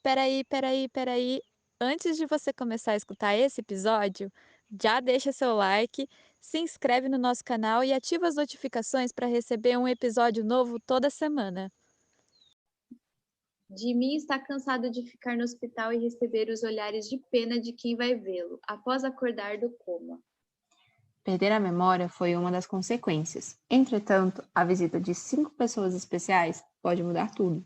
Peraí. Antes de você começar a escutar esse episódio, já deixa seu like, se inscreve no nosso canal e ativa as notificações para receber um episódio novo toda semana. Jimmy está cansado de ficar no hospital e receber os olhares de pena de quem vai vê-lo, após acordar do coma. Perder a memória foi uma das consequências. Entretanto, a visita de 5 pessoas especiais pode mudar tudo.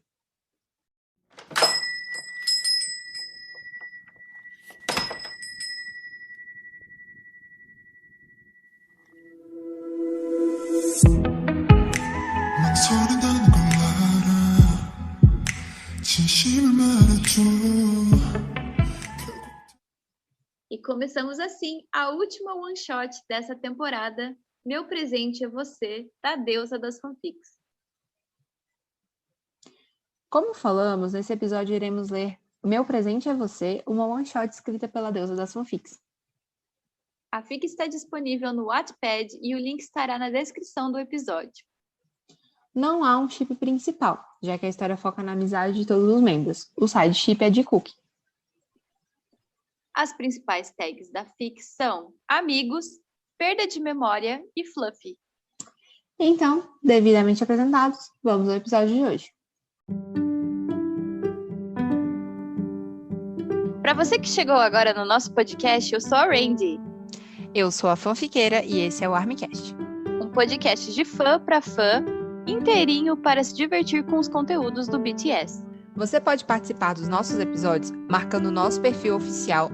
E começamos assim a última one shot dessa temporada, Meu Presente é Você, da Deusa das Fanfics. Como falamos, nesse episódio iremos ler Meu Presente é Você, uma one shot escrita pela Deusa das Fanfics. A fic está disponível no Wattpad e o link estará na descrição do episódio. Não há um chip principal, já que a história foca na amizade de todos os membros. O side chip é de Cookie. As principais tags da fic são amigos, perda de memória e fluffy. Então, devidamente apresentados, vamos ao episódio de hoje. Para você que chegou agora no nosso podcast, eu sou a Randy. Eu sou a fanfiqueira e esse é o Armcast. Um podcast de fã para fã, inteirinho para se divertir com os conteúdos do BTS. Você pode participar dos nossos episódios marcando o nosso perfil oficial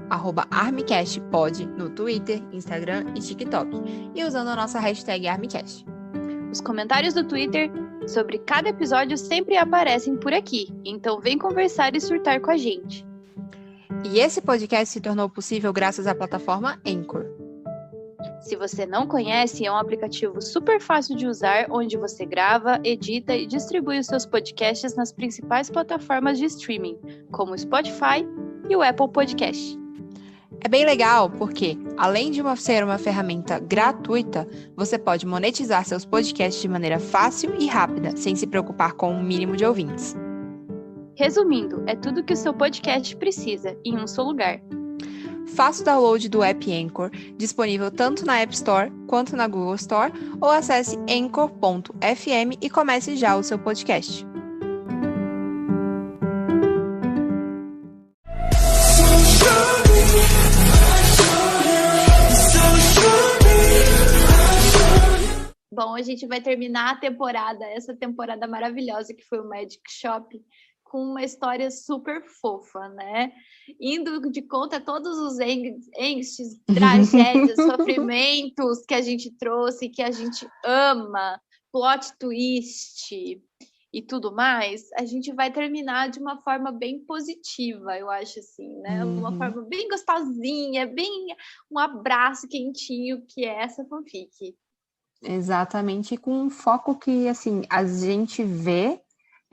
@armcastpod no Twitter, Instagram e TikTok e usando a nossa hashtag Armcast. Os comentários do Twitter sobre cada episódio sempre aparecem por aqui, então vem conversar e surtar com a gente. E esse podcast se tornou possível graças à plataforma Anchor. Se você não conhece, é um aplicativo super fácil de usar, onde você grava, edita e distribui os seus podcasts nas principais plataformas de streaming, como o Spotify e o Apple Podcast. É bem legal porque, além de ser uma ferramenta gratuita, você pode monetizar seus podcasts de maneira fácil e rápida, sem se preocupar com o mínimo de ouvintes. Resumindo, é tudo que o seu podcast precisa, em um só lugar. Faça o download do app Anchor, disponível tanto na App Store quanto na Google Store, ou acesse anchor.fm e comece já o seu podcast. Bom, a gente vai terminar a temporada, essa temporada maravilhosa que foi o Magic Shop, com uma história super fofa, né? Indo de conta a todos os angstes, tragédias, sofrimentos que a gente trouxe, que a gente ama, plot twist e tudo mais, a gente vai terminar de uma forma bem positiva, eu acho assim, né? Uma forma bem gostosinha, bem um abraço quentinho, que é essa fanfic. Exatamente, com um foco que, assim, a gente vê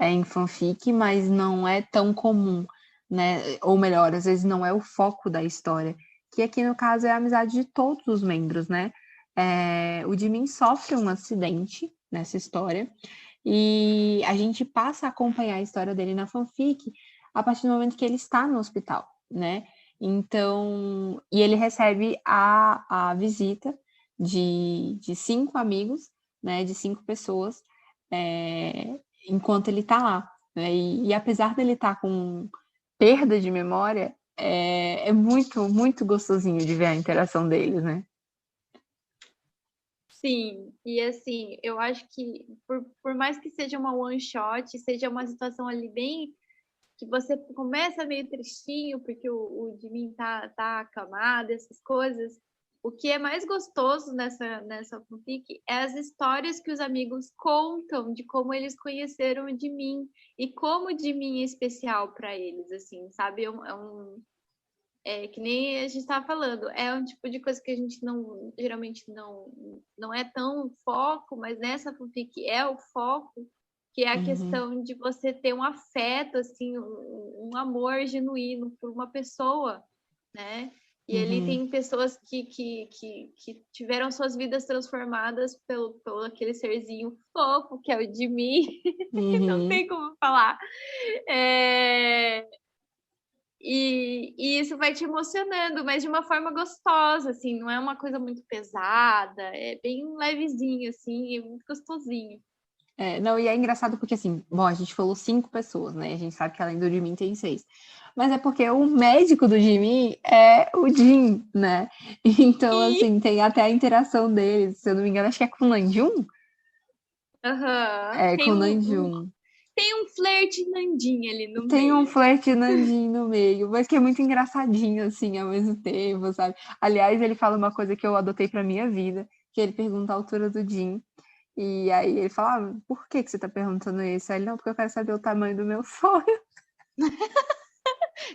em fanfic, mas não é tão comum, né? Ou melhor, às vezes não é o foco da história, que aqui no caso é a amizade de todos os membros, né? O Jimin sofre um acidente nessa história e a gente passa a acompanhar a história dele na fanfic a partir do momento que ele está no hospital, né? Então, e ele recebe a visita de 5 amigos, né? De 5 pessoas, enquanto ele tá lá, né? E apesar dele estar com perda de memória, é muito, muito gostosinho de ver a interação deles, né? Sim, e assim, eu acho que por mais que seja uma one shot, seja uma situação ali bem que você começa meio tristinho, porque o Jimin tá acamado, essas coisas. O que é mais gostoso nessa fanfic é as histórias que os amigos contam de como eles conheceram o Jimin e como o Jimin é especial para eles, assim, sabe? Que nem a gente estava falando, é um tipo de coisa que a gente geralmente não é tão foco, mas nessa fanfic é o foco, que é a questão de você ter um afeto, assim, um amor genuíno por uma pessoa, né? E ele tem pessoas que tiveram suas vidas transformadas pelo aquele serzinho fofo, que é o Jimin. Não tem como falar. E isso vai te emocionando, mas de uma forma gostosa, assim, não é uma coisa muito pesada, é bem levezinho, assim, e muito gostosinho. Não, e é engraçado porque, assim, bom, a gente falou 5 pessoas, né? A gente sabe que além do Jimin tem 6. Mas é porque o médico do Jimin é o Jin, né? Então, E, assim, tem até a interação deles. Se eu não me engano, acho que é com o Namjoon? aham, É, com o Namjoon. tem um flerte Nandinha ali no Tem um meio. flerte Nandin no meio, mas que é muito engraçadinho, assim, ao mesmo tempo, sabe? Aliás, ele fala uma coisa que eu adotei pra minha vida, que ele pergunta a altura do Jin. E aí ele fala, por que você tá perguntando isso? Aí ele, não, porque eu quero saber o tamanho do meu sonho.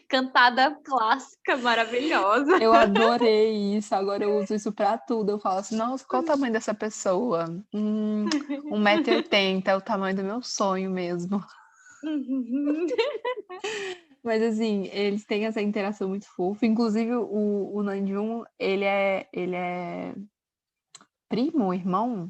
Cantada clássica, maravilhosa. Eu adorei isso, agora eu uso isso pra tudo. Eu falo assim, nossa, qual o tamanho dessa pessoa? 1,80 m, é o tamanho do meu sonho mesmo. Mas assim, eles têm essa interação muito fofa. Inclusive, o Namjoon, ele é primo, irmão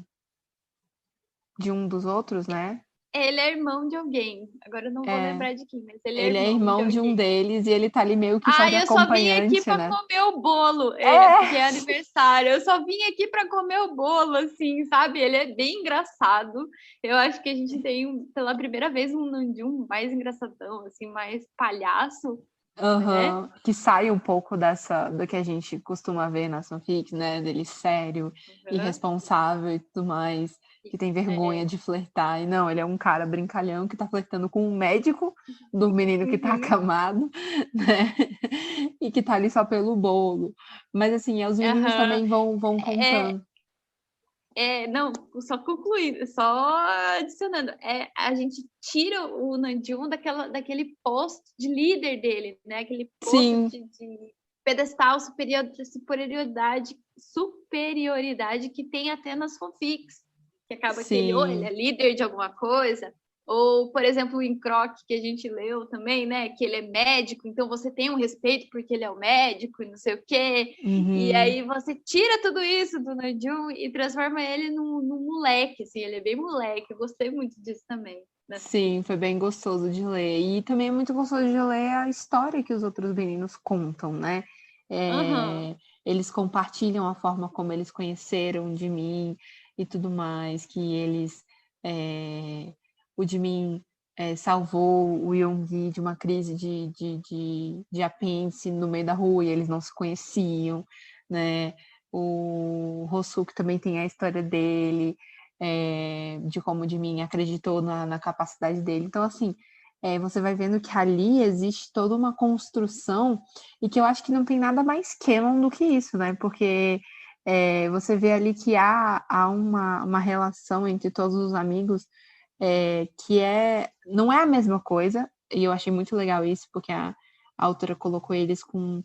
de um dos outros, né? Ele é irmão de alguém. Agora eu não vou É, lembrar de quem, mas ele é ele é irmão de irmão de um alguém. deles e ele tá ali meio que só Ah, de eu só vim aqui acompanhante, para né? comer o bolo, porque é É! aniversário. Eu só vim aqui para comer o bolo, assim, sabe? Ele é bem engraçado. Eu acho que a gente tem, pela primeira vez, um Namjoon mais engraçadão, assim, mais palhaço, né? Aham, que sai um pouco do que a gente costuma ver nas fanfics, né? Dele sério, Uhum. irresponsável e tudo mais, que tem vergonha É. de flertar. E não, ele é um cara brincalhão que tá flertando com um médico do menino que tá Uhum. acamado, né? E que tá ali só pelo bolo. Mas assim, os meninos Aham. também vão É, contando. não, só concluindo, só adicionando, a gente tira o Namjoon daquele posto de líder dele, né? Aquele posto Sim, de pedestal superioridade que tem até nas fanfics, que acaba que ele sim. é líder de alguma coisa, ou, por exemplo, em Croc, que a gente leu também, né? Que ele é médico, então você tem um respeito porque ele é o médico e não sei o quê. E Uhum. aí você tira tudo isso do Namjoon e transforma ele num moleque, assim, ele é bem moleque. Eu gostei muito disso também. Né? Sim, foi bem gostoso de ler. E também é muito gostoso de ler a história que os outros meninos contam, né? Aham. Eles compartilham a forma como eles conheceram de mim e tudo mais, que o de mim salvou o Yoongi de uma crise de apêndice no meio da rua e eles não se conheciam, né? O Hosuke também tem a história dele, de como o Jimin acreditou na capacidade dele. Então, assim, você vai vendo que ali existe toda uma construção e que eu acho que não tem nada mais canon do que isso, né? Porque você vê ali que há uma relação entre todos os amigos que não é a mesma coisa, e eu achei muito legal isso, porque a autora colocou eles com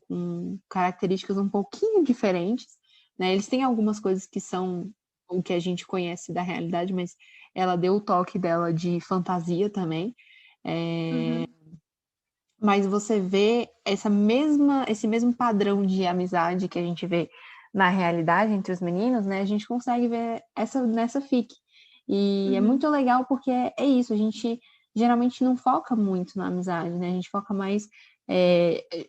características um pouquinho diferentes, né? Eles têm algumas coisas que são o que a gente conhece da realidade, mas ela deu o toque dela de fantasia também. Uhum. Mas você vê esse mesmo padrão de amizade que a gente vê na realidade entre os meninos, né? A gente consegue ver nessa fic. E é Uhum. muito legal porque é isso, a gente geralmente não foca muito na amizade, né? A gente foca mais.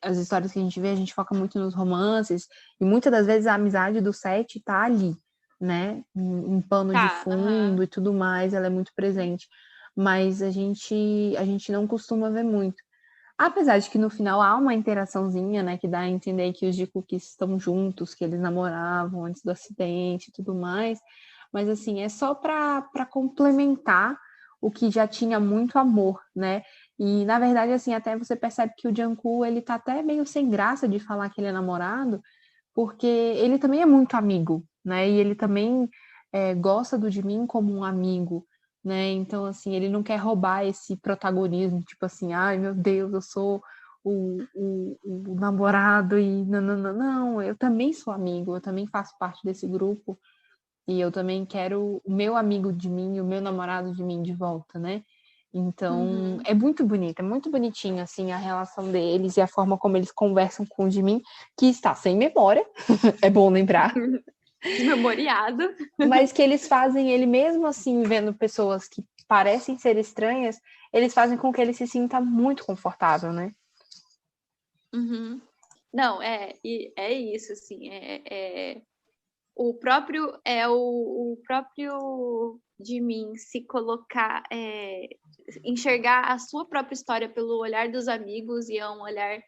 As histórias que a gente vê, a gente foca muito nos romances, e muitas das vezes a amizade do set tá ali, né? Em pano de Tá, aham. fundo e tudo mais, ela é muito presente. Mas a gente não costuma ver muito. Apesar de que no final há uma interaçãozinha, né, que dá a entender que os Jikookis estão juntos, que eles namoravam antes do acidente e tudo mais, mas assim, é só para complementar o que já tinha muito amor, né? E na verdade, assim, até você percebe que o Jungkook, ele tá até meio sem graça de falar que ele é namorado, porque ele também é muito amigo, né? E ele também gosta do Jimin como um amigo, né? Então, assim, ele não quer roubar esse protagonismo, tipo assim, ai meu Deus, eu sou o namorado e não, não, não, não, eu também sou amigo, eu também faço parte desse grupo e eu também quero o meu amigo de mim, o meu namorado de mim de volta, né? Então, Uhum. é muito bonito, é muito bonitinho, assim, a relação deles e a forma como eles conversam com o Jimin, que está sem memória, é bom lembrar, Desmemoriado. mas que eles fazem ele mesmo assim, vendo pessoas que parecem ser estranhas, eles fazem com que ele se sinta muito confortável, né? Uhum. Não, é isso, assim, o próprio de mim se colocar, enxergar a sua própria história pelo olhar dos amigos, e é um olhar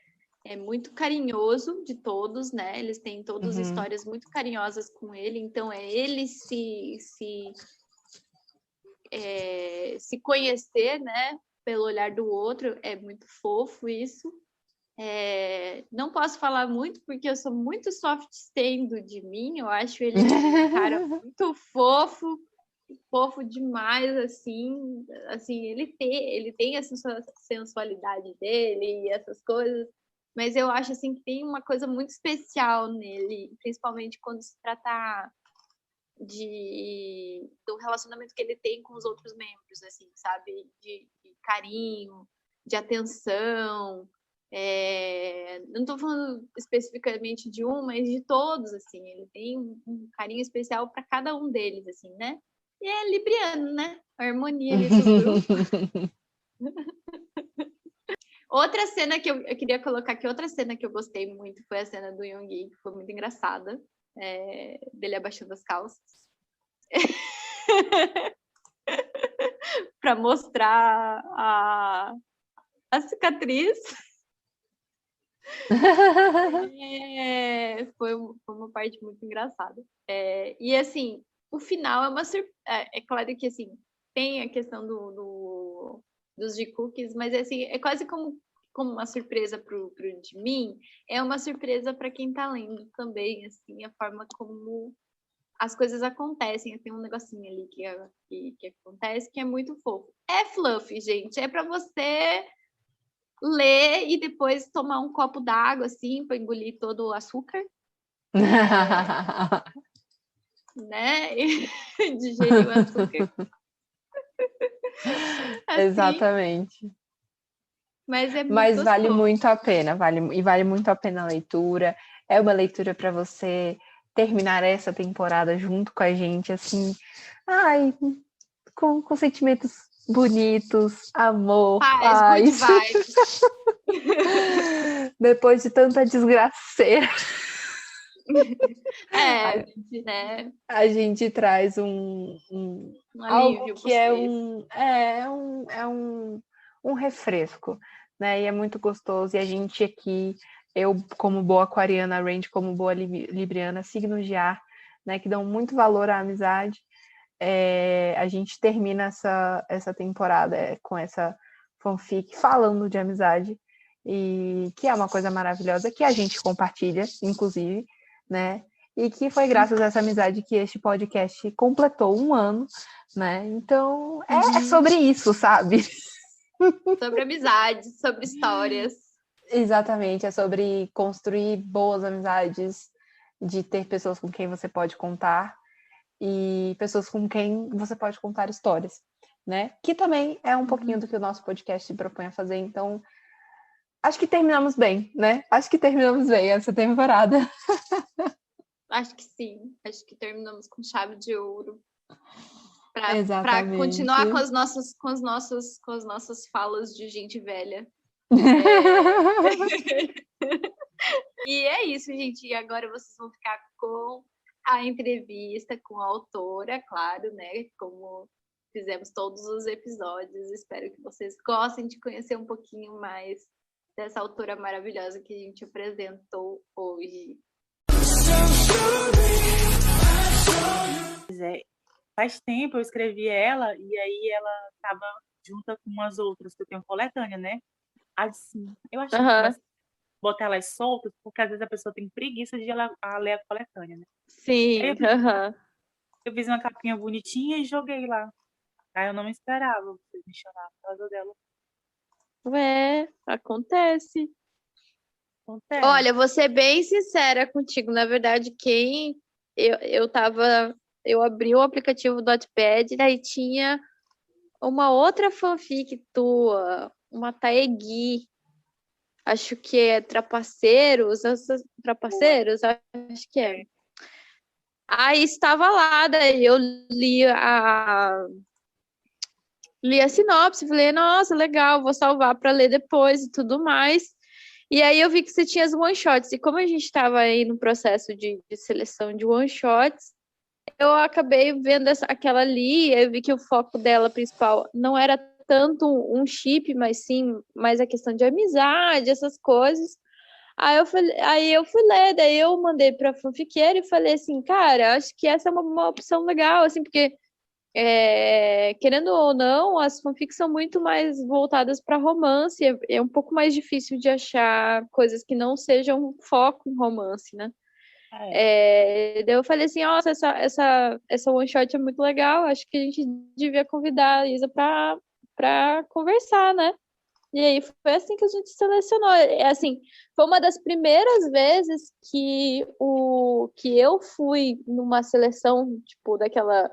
muito carinhoso de todos, né? Eles têm todas histórias muito carinhosas com ele, então ele se conhecer, né? Pelo olhar do outro, é muito fofo isso. Não posso falar muito porque eu sou muito soft-stendo de mim, eu acho ele um cara muito fofo demais, assim, ele tem essa sensualidade dele e essas coisas, mas eu acho assim que tem uma coisa muito especial nele, principalmente quando se trata do relacionamento que ele tem com os outros membros, assim, sabe, de carinho, de atenção. Não estou falando especificamente de um, mas de todos, assim, ele tem um carinho especial para cada um deles, assim, né? E é libriano, né? A harmonia ali do grupo. Outra cena que eu queria colocar aqui, outra cena que eu gostei muito foi a cena do Yoongi, que foi muito engraçada, dele abaixando as calças. Para mostrar a cicatriz. Foi uma parte muito engraçada. E assim, o final é uma surpresa. É claro que assim, tem a questão dos Jikookis, mas assim, é quase como uma surpresa pro Jimin, é uma surpresa para quem tá lendo também, assim, a forma como as coisas acontecem. Tem um negocinho ali que acontece que é muito fofo. É fluff, gente, é para você ler e depois tomar um copo d'água, assim, para engolir todo o açúcar. Né? E digerir o açúcar. Assim, exatamente. Mas vale muito a pena, vale muito a pena a leitura. É uma leitura para você terminar essa temporada junto com a gente, assim, com sentimentos bonitos, amor, paz. Good vibes. Depois de tanta desgraceira. A gente traz um algo que é um refresco, né? E é muito gostoso. E a gente aqui, eu como boa aquariana, a Randy como boa libriana, signos de ar, né? Que dão muito valor à amizade. A gente termina essa temporada com essa fanfic falando de amizade, e que é uma coisa maravilhosa que a gente compartilha, inclusive, né? E que foi graças a essa amizade que este podcast completou 1 ano, né? Então, é sobre isso, sabe? Sobre amizade, sobre histórias. Exatamente, é sobre construir boas amizades, de ter pessoas com quem você pode contar e pessoas com quem você pode contar histórias, né? Que também é um pouquinho do que o nosso podcast se propõe a fazer. Então, acho que terminamos bem, né? Acho que terminamos bem essa temporada. Acho que sim. Acho que terminamos com chave de ouro. Para continuar com as nossas falas de gente velha. E é isso, gente. E agora vocês vão ficar com a entrevista com a autora, claro, né? Como fizemos todos os episódios. Espero que vocês gostem de conhecer um pouquinho mais dessa autora maravilhosa que a gente apresentou hoje. Faz tempo eu escrevi ela, e aí ela estava junta com umas outras que eu tenho coletânea, né? Assim, eu acho que botar elas soltas, porque às vezes a pessoa tem preguiça de ler a coletânea, né? Sim, eu fiz uma capinha bonitinha e joguei lá. Aí eu não me esperava vocês me chamarem por causa dela. Acontece. Olha, vou ser bem sincera contigo. Na verdade, eu abri o aplicativo do Wattpad, daí tinha uma outra fanfic tua, uma Taegui. Acho que é Trapaceiros, acho que é. Aí estava lá, daí eu li a sinopse, falei, nossa, legal, vou salvar para ler depois e tudo mais. E aí eu vi que você tinha as one-shots. E como a gente estava aí no processo de seleção de one-shots, eu acabei vendo aquela ali, eu vi que o foco dela principal não era tanto um chip, mas sim mais a questão de amizade, essas coisas. Aí eu fui ler, daí eu mandei pra fanfiqueira e falei assim, cara, acho que essa é uma opção legal, assim, porque querendo ou não, as fanfics são muito mais voltadas para romance, é um pouco mais difícil de achar coisas que não sejam foco em romance, né? Daí eu falei assim, nossa, essa one shot é muito legal, acho que a gente devia convidar a Isa pra conversar, né? E aí foi assim que a gente selecionou. Assim, foi uma das primeiras vezes que eu fui numa seleção, tipo, daquela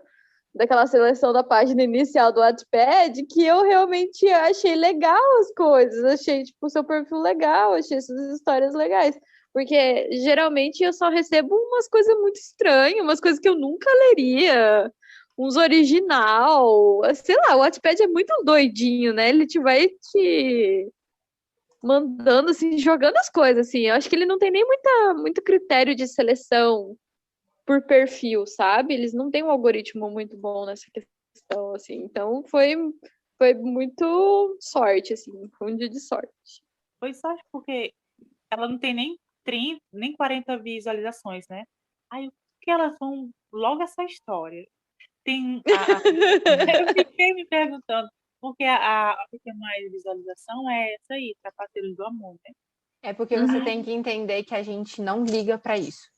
seleção da página inicial do Wattpad, que eu realmente achei legal as coisas, achei, tipo, o seu perfil legal, achei essas histórias legais. Porque geralmente eu só recebo umas coisas muito estranhas, umas coisas que eu nunca leria, uns original, sei lá, o Wattpad é muito doidinho, né? Ele vai te mandando, assim, jogando as coisas, assim. Eu acho que ele não tem nem muito critério de seleção por perfil, sabe? Eles não têm um algoritmo muito bom nessa questão, assim. Então foi muito sorte, assim, foi um dia de sorte. Foi sorte porque ela não tem nem 30, nem 40 visualizações, né? Aí o que elas vão logo essa história? Eu fiquei me perguntando, porque a que tem mais visualização é essa aí, Trapaceiros do Amor, né? É porque você tem que entender que a gente não liga para isso.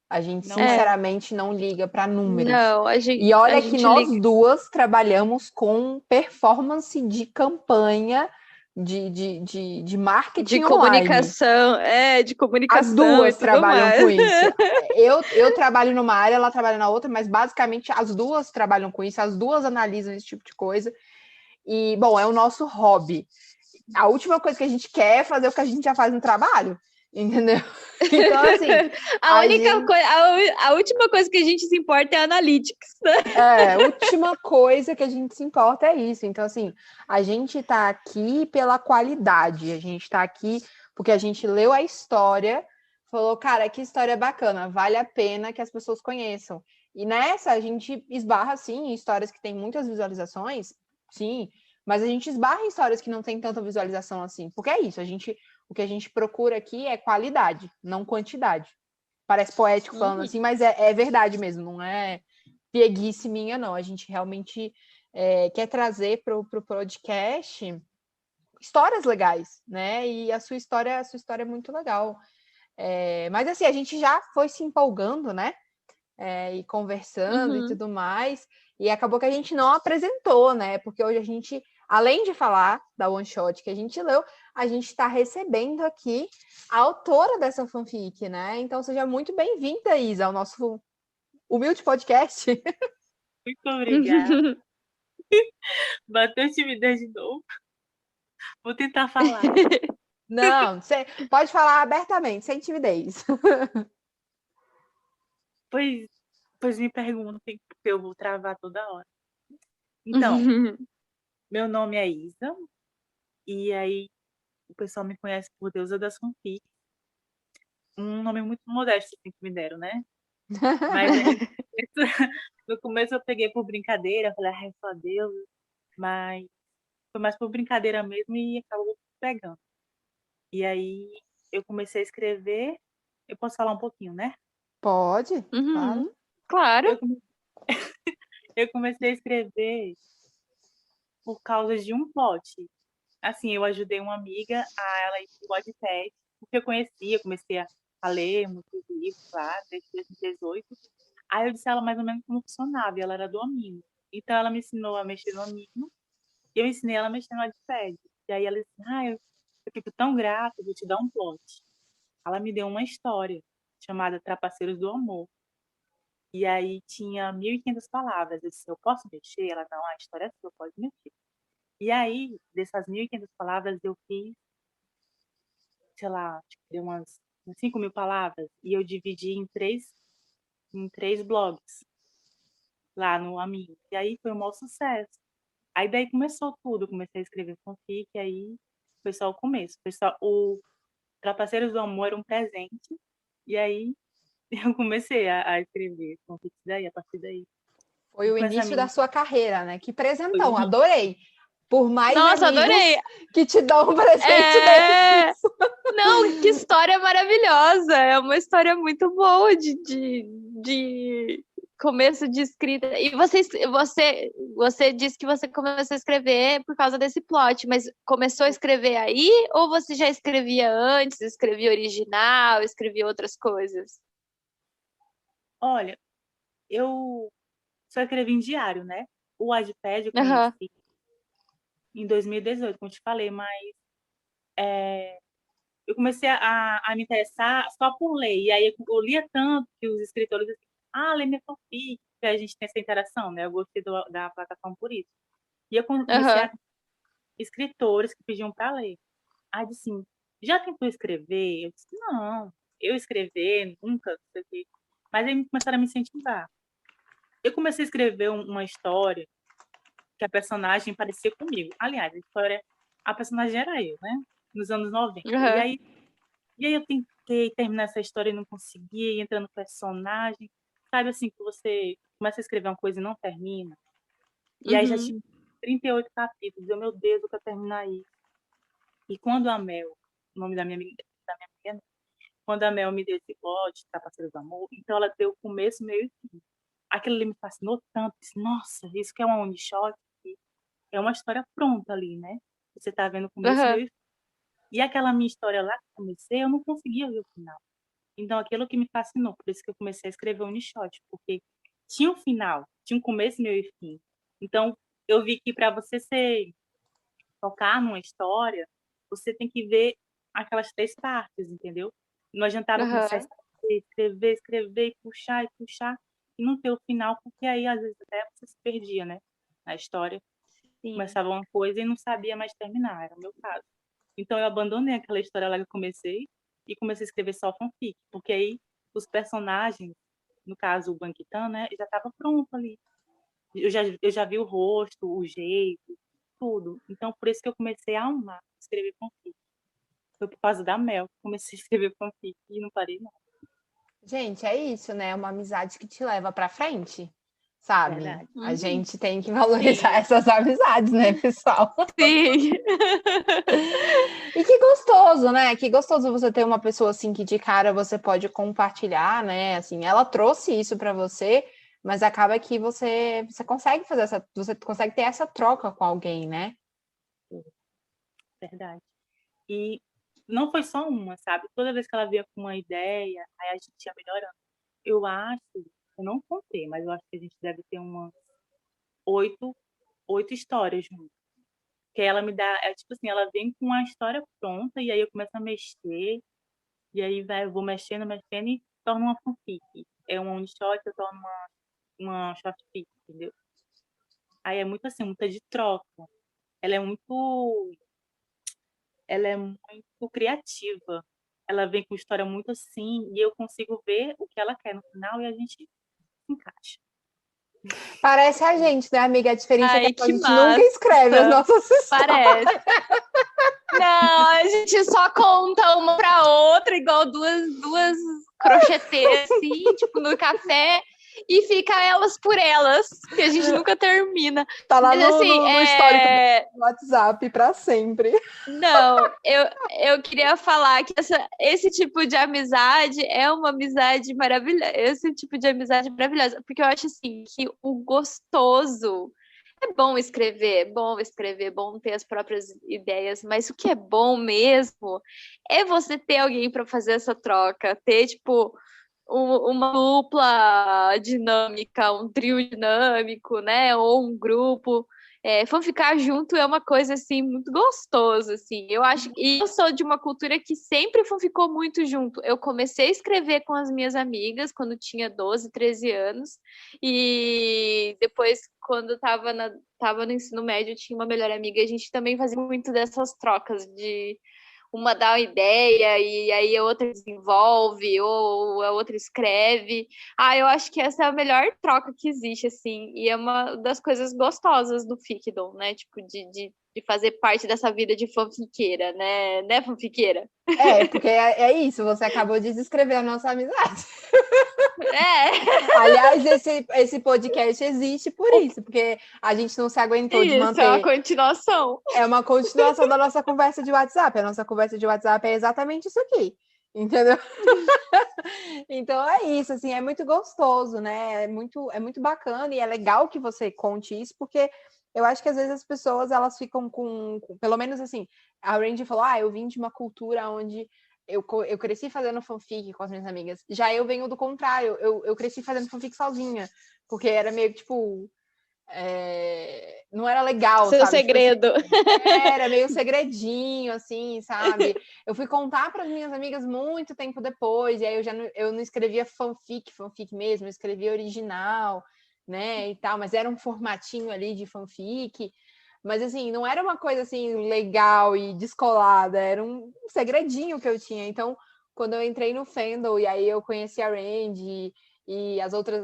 A gente, Não é. sinceramente, não liga para números. Não, E olha que nós duas trabalhamos com performance de campanha de marketing de comunicação, online. de comunicação. As duas trabalham com isso. Eu trabalho numa área, ela trabalha na outra, mas basicamente as duas trabalham com isso, as duas analisam esse tipo de coisa. E, bom, é o nosso hobby. A última coisa que a gente quer é fazer o que a gente já faz no trabalho. Entendeu? Então, assim. A última coisa que a gente se importa é analytics, né? A última coisa que a gente se importa é isso. Então, assim, a gente tá aqui pela qualidade, a gente tá aqui porque a gente leu a história, falou, cara, que história bacana, vale a pena que as pessoas conheçam. E nessa a gente esbarra, sim, em histórias que têm muitas visualizações, sim, mas a gente esbarra em histórias que não tem tanta visualização assim, porque é isso, o que a gente procura aqui é qualidade, não quantidade. Parece poético falando assim, mas é verdade mesmo, não é pieguice minha, não. A gente realmente quer trazer para o podcast histórias legais, né? E a sua história é muito legal. Mas assim, a gente já foi se empolgando, né? E conversando e tudo mais, e acabou que a gente não apresentou, né? Porque hoje a gente, além de falar da one shot que a gente leu, a gente está recebendo aqui a autora dessa fanfic, né? Então seja muito bem-vinda, Isa, ao nosso humilde podcast. Muito obrigada. Bateu timidez de novo. Vou tentar falar. Não, você pode falar abertamente, sem timidez. Pois me perguntem, porque eu vou travar toda hora. Então, meu nome é Isa, e aí o pessoal me conhece por Deusa das Fanfics. Um nome muito modesto assim, que me deram, né? Mas no começo eu peguei por brincadeira, falei, é só Deus, mas foi mais por brincadeira mesmo e acabou pegando. E aí eu comecei a escrever. Eu posso falar um pouquinho, né? Pode, claro. Eu comecei a escrever por causa de um plot. Assim, eu ajudei uma amiga a ela ir pro Wattpad, porque eu comecei a ler muitos livros lá, desde 2018. Aí eu disse a ela mais ou menos como funcionava, e ela era do Amino. Então ela me ensinou a mexer no Amino, e eu ensinei ela a mexer no Wattpad. E aí ela disse, eu fico tão grata, vou te dar um plot. Ela me deu uma história chamada Trapaceiros do Amor. E aí tinha 1.500 palavras. Eu disse, eu posso mexer? Ela, não, a história é sua, pode mexer. E aí, dessas 1.500 palavras, eu fiz, sei lá, deu umas 5.000 palavras. E eu dividi em três blogs lá no Amigo. E aí foi um maior sucesso. Aí daí começou tudo. Eu comecei a escrever fanfic, aí foi só o começo. Trapaceiros do Amor era um presente. E aí eu comecei a escrever fanfics daí, a partir daí. Foi o Com essa início da menina, sua carreira, né? Que foi o presentão, início. adorei. Por mais Nossa, amigos adorei! que te dão um presente É... desses. Não, que história maravilhosa! É uma história muito boa de começo de escrita. E você disse que você começou a escrever por causa desse plot, mas começou a escrever aí ou você já escrevia antes, escrevia original, escrevia outras coisas? Olha, eu só escrevi em diário, né? O Wattpad eu Aham. conheci em 2018, como eu te falei, mas eu comecei a me interessar só por ler. E aí eu lia tanto que os escritores diziam, lê minha fanfic, que a gente tem essa interação, né? Eu gostei da plataforma por isso. E eu comecei Aham. a escritores que pediam para ler. Aí disse assim, já tentou escrever? Eu disse, não, eu escrever, nunca, não sei o quê. Mas aí começaram a me incentivar. Eu comecei a escrever uma história que a personagem parecia comigo. Aliás, a personagem era eu, né? Nos anos 90. Aham. E aí eu tentei terminar essa história e não consegui, entrar no personagem. Sabe assim, que você começa a escrever uma coisa e não termina? E aí já Uhum. tinha 38 capítulos. Eu, meu Deus, eu quero terminar isso. E quando a Mel, o nome da minha amiga, né? Quando a Mel me deu esse plot, Trapaceiros do Amor, então ela deu o começo, meio e fim. Aquilo ali me fascinou tanto. Disse, nossa, isso que é uma one shot, é uma história pronta ali, né? Você tá vendo o começo, Aham. meio e fim. E aquela minha história lá que eu comecei, eu não conseguia ver o final. Então, aquilo que me fascinou, por isso que eu comecei a escrever o Unishot, porque tinha um final, tinha um começo, meio e fim. Então, eu vi que para você tocar numa história, você tem que ver aquelas 3 partes, entendeu? Não adiantava começar a Aham. escrever, e puxar, e não ter o final, porque aí, às vezes, até você se perdia, né? Na história. Sim. Começava uma coisa e não sabia mais terminar, era o meu caso. Então, eu abandonei aquela história lá que eu comecei e comecei a escrever só fanfic, porque aí os personagens, no caso o Banquitan, né, já estava pronto ali. Eu já vi o rosto, o jeito, tudo. Então, por isso que eu comecei a amar escrever fanfic. Foi por causa da Mel que comecei a escrever fanfic e não parei, não. Gente, é isso, né? É uma amizade que te leva pra frente, sabe? Verdade. A Uhum. gente tem que valorizar Sim. essas amizades, né, pessoal? Sim. E que gostoso, né? Que gostoso você ter uma pessoa assim que de cara você pode compartilhar, né? Assim, ela trouxe isso pra você, mas acaba que você consegue fazer você consegue ter essa troca com alguém, né? Verdade. E não foi só uma, sabe? Toda vez que ela via com uma ideia, aí a gente ia melhorando. Eu não contei, mas eu acho que a gente deve ter umas 8 histórias juntas. Que ela me dá, tipo assim, ela vem com a história pronta e aí eu começo a mexer, e aí eu vou mexendo e torno uma fanfic. É um one shot, eu torno uma short fic, entendeu? Aí é muito assim, muita de troca. Ela é muito, ela é muito criativa. Ela vem com história muito assim, e eu consigo ver o que ela quer no final e a gente se encaixa. Parece a gente, né, amiga? A diferença é que Ai, a que gente nunca massa. escreve as nossas histórias. Parece. Não, a gente só conta uma pra outra, igual duas crocheteiras, assim, tipo, no café, e fica elas por elas, que a gente nunca termina. Tá lá Mas, assim, no histórico do WhatsApp pra sempre. Não, eu queria falar que esse tipo de amizade é uma amizade maravilhosa, esse tipo de amizade maravilhosa, porque eu acho, assim, que o gostoso... É bom escrever, bom ter as próprias ideias, mas o que é bom mesmo é você ter alguém para fazer essa troca, ter, tipo, uma dupla dinâmica, um trio dinâmico, né? Ou um grupo. Fanficar junto é uma coisa, assim, muito gostoso, assim. Eu acho... E eu sou de uma cultura que sempre fanficou muito junto. Eu comecei a escrever com as minhas amigas quando tinha 12, 13 anos. E depois, quando estava no ensino médio, tinha uma melhor amiga. E a gente também fazia muito dessas trocas de... Uma dá uma ideia e aí a outra desenvolve ou a outra escreve. Eu acho que essa é a melhor troca que existe, assim. E é uma das coisas gostosas do Ficdom, né? Tipo, de de fazer parte dessa vida de fanfiqueira, né? Né, fanfiqueira? Porque é isso, você acabou de descrever a nossa amizade. Aliás, esse podcast existe por isso, porque a gente não se aguentou de manter. Isso, é uma continuação. É uma continuação da nossa conversa de WhatsApp. A nossa conversa de WhatsApp é exatamente isso aqui, entendeu? Então é isso, assim, é muito gostoso, né? É muito bacana e é legal que você conte isso, porque eu acho que às vezes as pessoas, elas ficam pelo menos assim, a Randy falou, eu vim de uma cultura onde eu cresci fazendo fanfic com as minhas amigas. Já eu venho do contrário, eu cresci fazendo fanfic sozinha, porque era meio tipo... não era legal, Seu sabe? segredo. Tipo assim, era meio segredinho, assim, sabe? Eu fui contar para as minhas amigas muito tempo depois, e aí eu não escrevia fanfic mesmo, eu escrevia original, né, e tal, mas era um formatinho ali de fanfic, mas assim, não era uma coisa assim legal e descolada, era um segredinho que eu tinha. Então, quando eu entrei no Fandom, e aí eu conheci a Randy e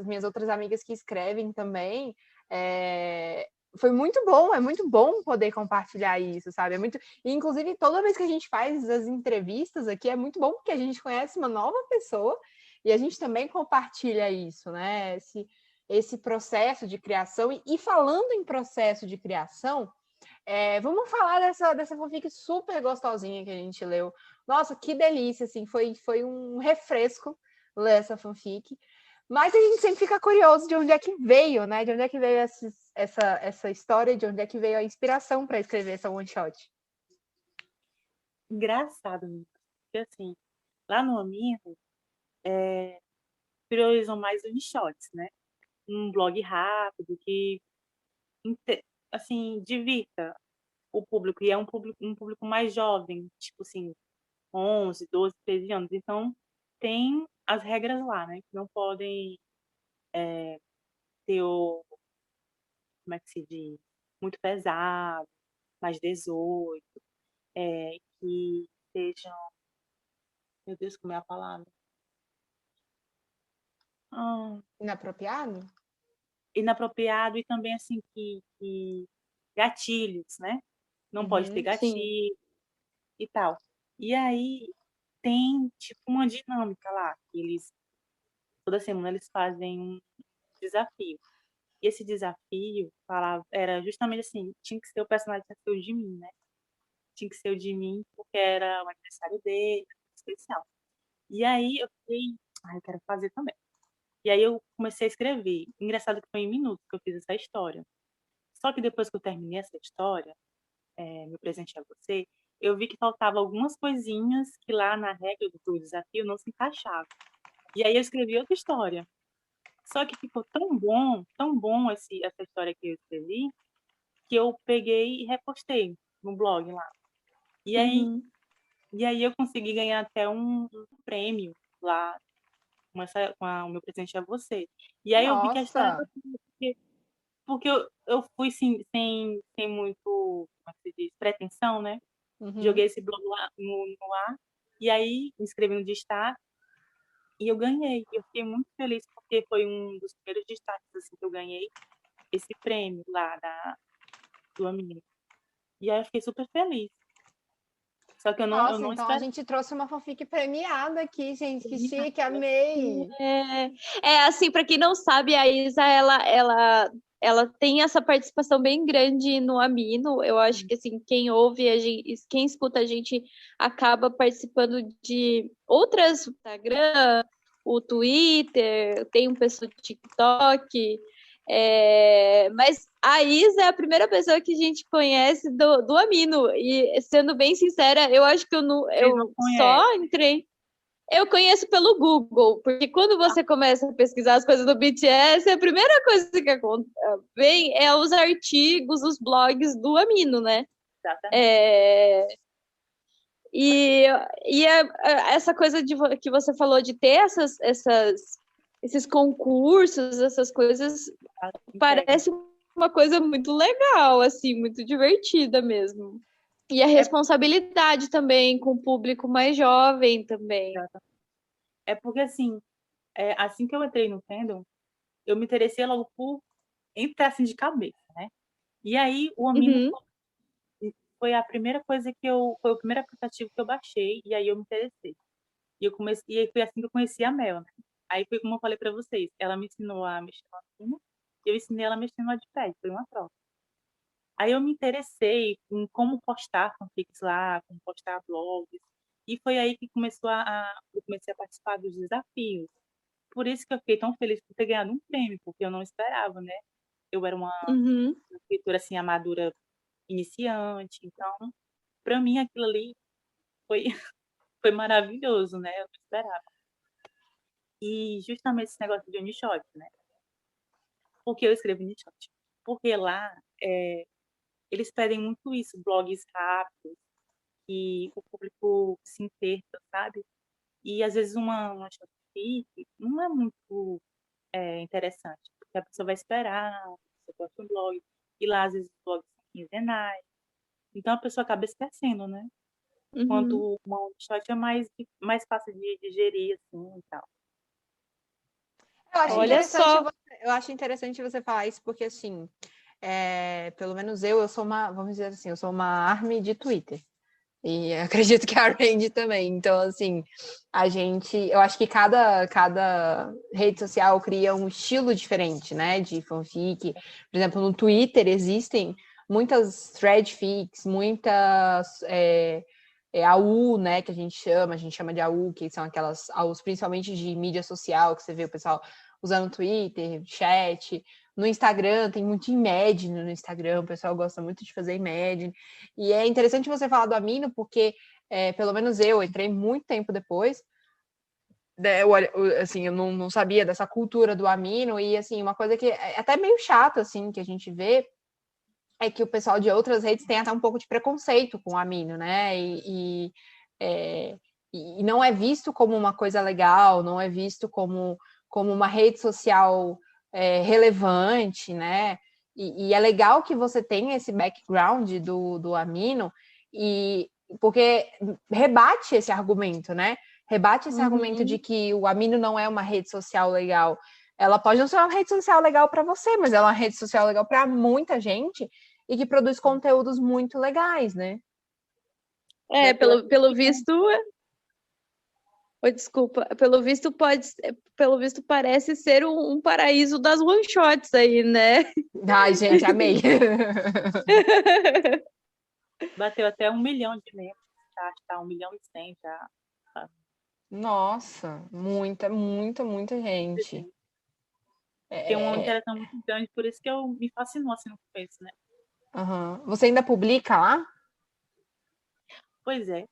minhas outras amigas que escrevem também, foi muito bom, é muito bom poder compartilhar isso, sabe? E, inclusive, toda vez que a gente faz as entrevistas aqui, é muito bom porque a gente conhece uma nova pessoa e a gente também compartilha isso, né? Esse processo de criação. E falando em processo de criação, vamos falar dessa fanfic super gostosinha que a gente leu. Nossa, que delícia, assim, foi um refresco ler essa fanfic. Mas a gente sempre fica curioso de onde é que veio, né? De onde é que veio essa história, de onde é que veio a inspiração para escrever essa one shot. Engraçado, porque assim, lá no Amino, priorizam mais one shots, né? Um blog rápido que, assim, divirta o público, e é um público mais jovem, tipo assim, 11, 12, 13 anos. Então, tem as regras lá, né? Que não podem ter como é que se diz? Muito pesado, mais 18, que sejam, meu Deus, como é a palavra? Inapropriado? Inapropriado, e também, assim, que gatilhos, né? Não pode ter gatilho e tal. E aí, tem, tipo, uma dinâmica lá, que toda semana eles fazem um desafio. E esse desafio era justamente assim, tinha que ser o personagem que ser o de mim, né? Tinha que ser o de mim, porque era o aniversário dele, especial. E aí eu fiquei, eu quero fazer também. E aí eu comecei a escrever. Engraçado que foi em minutos que eu fiz essa história. Só que depois que eu terminei essa história, meu presente a você, eu vi que faltava algumas coisinhas que lá na regra do desafio não se encaixavam. E aí eu escrevi outra história. Só que ficou tão bom essa história que eu escrevi, que eu peguei e repostei no blog lá. E aí eu consegui ganhar até um prêmio lá com o meu presente a você. E aí eu vi que a história era porque eu fui sem muito, como se diz, pretensão, né? Joguei esse blog lá no ar, e aí me inscrevi no destaque, e eu ganhei. Eu fiquei muito feliz, porque foi um dos primeiros destaques assim, que eu ganhei esse prêmio lá do Amino. E aí eu fiquei super feliz. Só que eu não então espero... a gente trouxe uma fanfic premiada aqui, gente. Que chique, amei! Assim, para quem não sabe, a Isa, ela tem essa participação bem grande no Amino. Eu acho que, assim, quem ouve, quem escuta a gente acaba participando de outras, o Instagram, o Twitter, tem um pessoal do TikTok, mas a Isa é a primeira pessoa que a gente conhece do Amino, e sendo bem sincera, eu acho que eu só entrei. Eu conheço pelo Google, porque quando você começa a pesquisar as coisas do BTS, a primeira coisa que vem é os artigos, os blogs do Amino, né? Exatamente. E essa coisa que você falou de ter esses concursos, essas coisas, parece uma coisa muito legal, assim, muito divertida mesmo. E a responsabilidade também com o público mais jovem também. É porque, assim que eu entrei no fandom, eu me interessei logo por entrar assim de cabeça, né? E aí o Amino foi a primeira coisa foi o primeiro aplicativo que eu baixei, e aí eu me interessei. E aí foi assim que eu conheci a Mel, né? Aí foi como eu falei pra vocês, ela me ensinou a mexer no Asuna, e eu ensinei ela a mexer no Wattpad, foi uma troca. Aí eu me interessei em como postar fanfics lá, como postar blogs, e foi aí que eu comecei a participar dos desafios. Por isso que eu fiquei tão feliz por ter ganhado um prêmio, porque eu não esperava, né? Eu era uma Uhum. escritora assim, amadora iniciante, então, para mim aquilo ali foi, foi maravilhoso, né? Eu não esperava. E justamente esse negócio de Unishot, né? Por que eu escrevo Unishot? Porque lá eles pedem muito isso, blogs rápidos, que o público se interessa, sabe? E às vezes uma fanfic não é muito interessante, porque a pessoa vai esperar, você posta um blog, e lá às vezes os blogs são quinzenais, então a pessoa acaba esquecendo, né? Uhum. Quanto uma one shot é mais fácil de digerir, assim, e tal. Olha só. Eu acho interessante você falar isso, porque assim, pelo menos eu sou uma, vamos dizer assim, eu sou uma army de Twitter. E acredito que a Randy também. Então, assim, eu acho que cada rede social cria um estilo diferente, né, de fanfic. Por exemplo, no Twitter existem muitas threadfics, muitas AU, né, que a gente chama de AU, que são aquelas AUs principalmente de mídia social, que você vê o pessoal usando Twitter, chat. No Instagram, tem muito Imagine no Instagram, o pessoal gosta muito de fazer Imagine. E é interessante você falar do Amino, porque, pelo menos eu entrei muito tempo depois, assim, eu não sabia dessa cultura do Amino, e, assim, uma coisa que é até meio chata, assim, que a gente vê, é que o pessoal de outras redes tem até um pouco de preconceito com o Amino, né? E não é visto como uma coisa legal, não é visto como uma rede social relevante, né? E é legal que você tenha esse background do Amino, porque rebate esse argumento, né? Rebate esse argumento de que o Amino não é uma rede social legal. Ela pode não ser uma rede social legal para você, mas ela é uma rede social legal para muita gente e que produz conteúdos muito legais, né? Pelo visto. Desculpa, pelo visto parece ser um paraíso das one shots aí, né? Ai, gente, amei. Bateu até 1 milhão de membros, tá 1 milhão e 100 já. Nossa, muita gente. Tem uma interação muito grande, por isso que me fascinou assim no começo, né? Uhum. Você ainda publica lá? Pois é.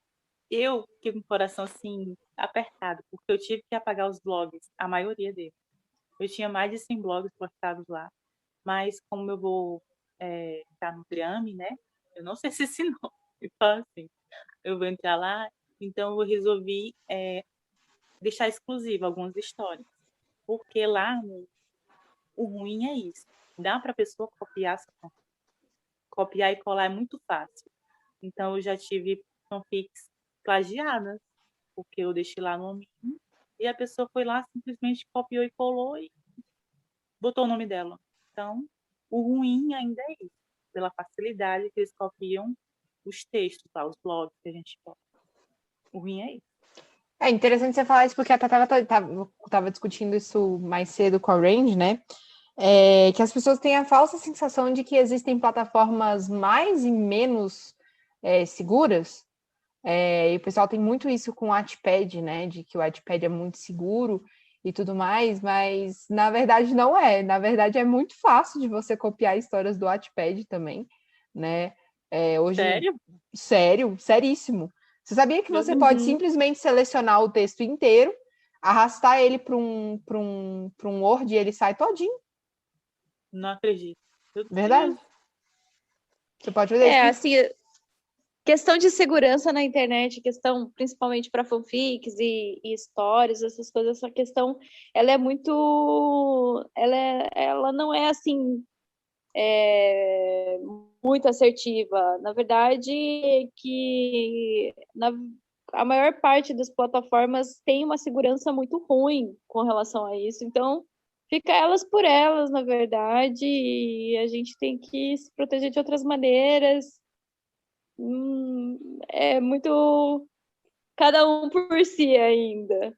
Eu fiquei com o coração assim apertado, porque eu tive que apagar os blogs, a maioria deles. Eu tinha mais de 100 blogs postados lá, mas como eu vou estar no Triame, né? Eu não sei se ensinou. Então, assim, eu vou entrar lá, então eu resolvi deixar exclusivo algumas histórias. Porque lá, o ruim é isso. Dá para a pessoa copiar e colar é muito fácil. Então, eu já tive fanfics plagiadas, porque eu deixei lá no Amino, e a pessoa foi lá, simplesmente copiou e colou e botou o nome dela. Então, o ruim ainda é isso, pela facilidade que eles copiam os textos, tá? Os blogs que a gente posta. O ruim é isso. É interessante você falar isso, porque a Tata estava discutindo isso mais cedo com a Range, né? Que as pessoas têm a falsa sensação de que existem plataformas mais e menos seguras. E o pessoal tem muito isso com o Wattpad, né? De que o Wattpad é muito seguro e tudo mais, mas na verdade não é. Na verdade é muito fácil de você copiar histórias do Wattpad também, né? Hoje, Sério? Sério, seríssimo. Você sabia que você pode simplesmente selecionar o texto inteiro, arrastar ele para um Word e ele sai todinho? Não acredito. Verdade. Você pode fazer isso. Assim, questão de segurança na internet, questão principalmente para fanfics e histórias, essas coisas, essa questão, ela é muito... Ela não é, assim, muito assertiva. Na verdade, a maior parte das plataformas tem uma segurança muito ruim com relação a isso. Então, fica elas por elas, na verdade, e a gente tem que se proteger de outras maneiras. É muito cada um por si ainda.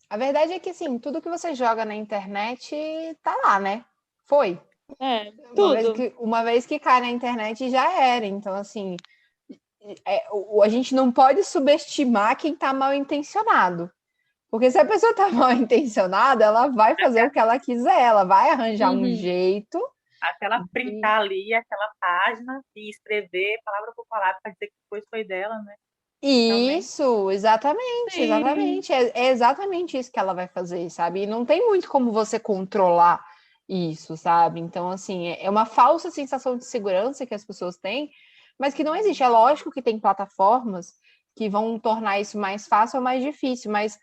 A verdade é que, assim, tudo que você joga na internet tá lá, né? Foi. Tudo. Uma vez que cai na internet já era. Então, assim, a gente não pode subestimar quem tá mal intencionado. Porque se a pessoa tá mal intencionada, ela vai fazer o que ela quiser, ela vai arranjar um jeito. Até ela printar ali aquela página e escrever palavra por palavra para dizer que depois foi dela, né? Isso, exatamente. É exatamente isso que ela vai fazer, sabe? E não tem muito como você controlar isso, sabe? Então, assim, é uma falsa sensação de segurança que as pessoas têm, mas que não existe. É lógico que tem plataformas que vão tornar isso mais fácil ou mais difícil, mas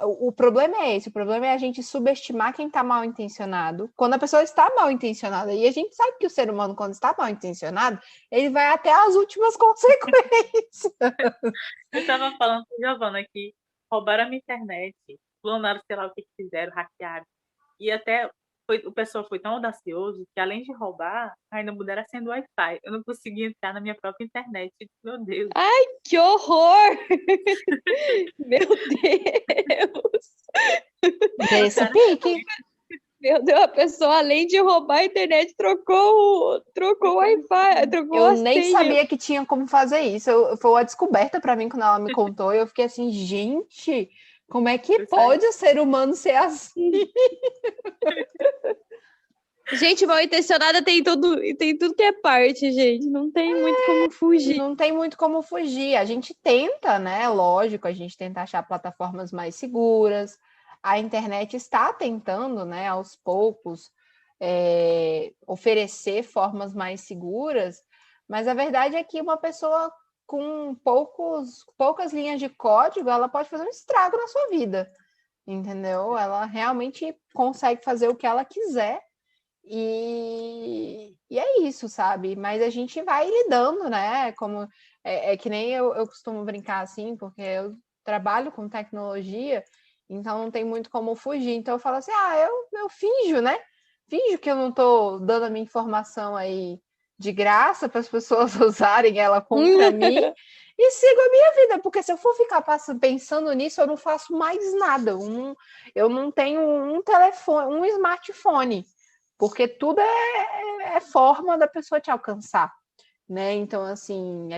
o problema é esse, o problema é a gente subestimar quem está mal intencionado, quando a pessoa está mal intencionada. E a gente sabe que o ser humano, quando está mal intencionado, ele vai até as últimas consequências. Eu estava falando com a Giovana que roubaram a minha internet, clonaram, sei lá o que fizeram, hackearam. E até o pessoal foi tão audacioso que, além de roubar, ainda mudaram a senha do Wi-Fi. Eu não conseguia entrar na minha própria internet. Meu Deus. Ai, que horror! Meu Deus! Desse pique. Meu Deus, a pessoa, além de roubar a internet, trocou o Wi-Fi, trocou Eu a nem senha. sabia que tinha como fazer isso. Foi uma descoberta para mim quando ela me contou. E eu fiquei assim, gente, como é que pode o ser humano ser assim? Gente, mal intencionada tem tudo que é parte, gente. Não tem muito como fugir. Não tem muito como fugir. A gente tenta, né? Lógico, a gente tenta achar plataformas mais seguras. A internet está tentando, né, aos poucos, oferecer formas mais seguras, mas a verdade é que uma pessoa com poucas linhas de código, ela pode fazer um estrago na sua vida, entendeu? Ela realmente consegue fazer o que ela quiser. E é isso, sabe? Mas a gente vai lidando, né? Como é que nem eu costumo brincar assim, porque eu trabalho com tecnologia, então não tem muito como fugir. Então eu falo assim, eu finjo, né? Finjo que eu não tô dando a minha informação aí de graça para as pessoas usarem ela contra mim e sigo a minha vida, porque se eu for ficar pensando nisso, eu não faço mais nada. Eu não tenho um telefone, um smartphone. Porque tudo é forma da pessoa te alcançar, né? Então, assim,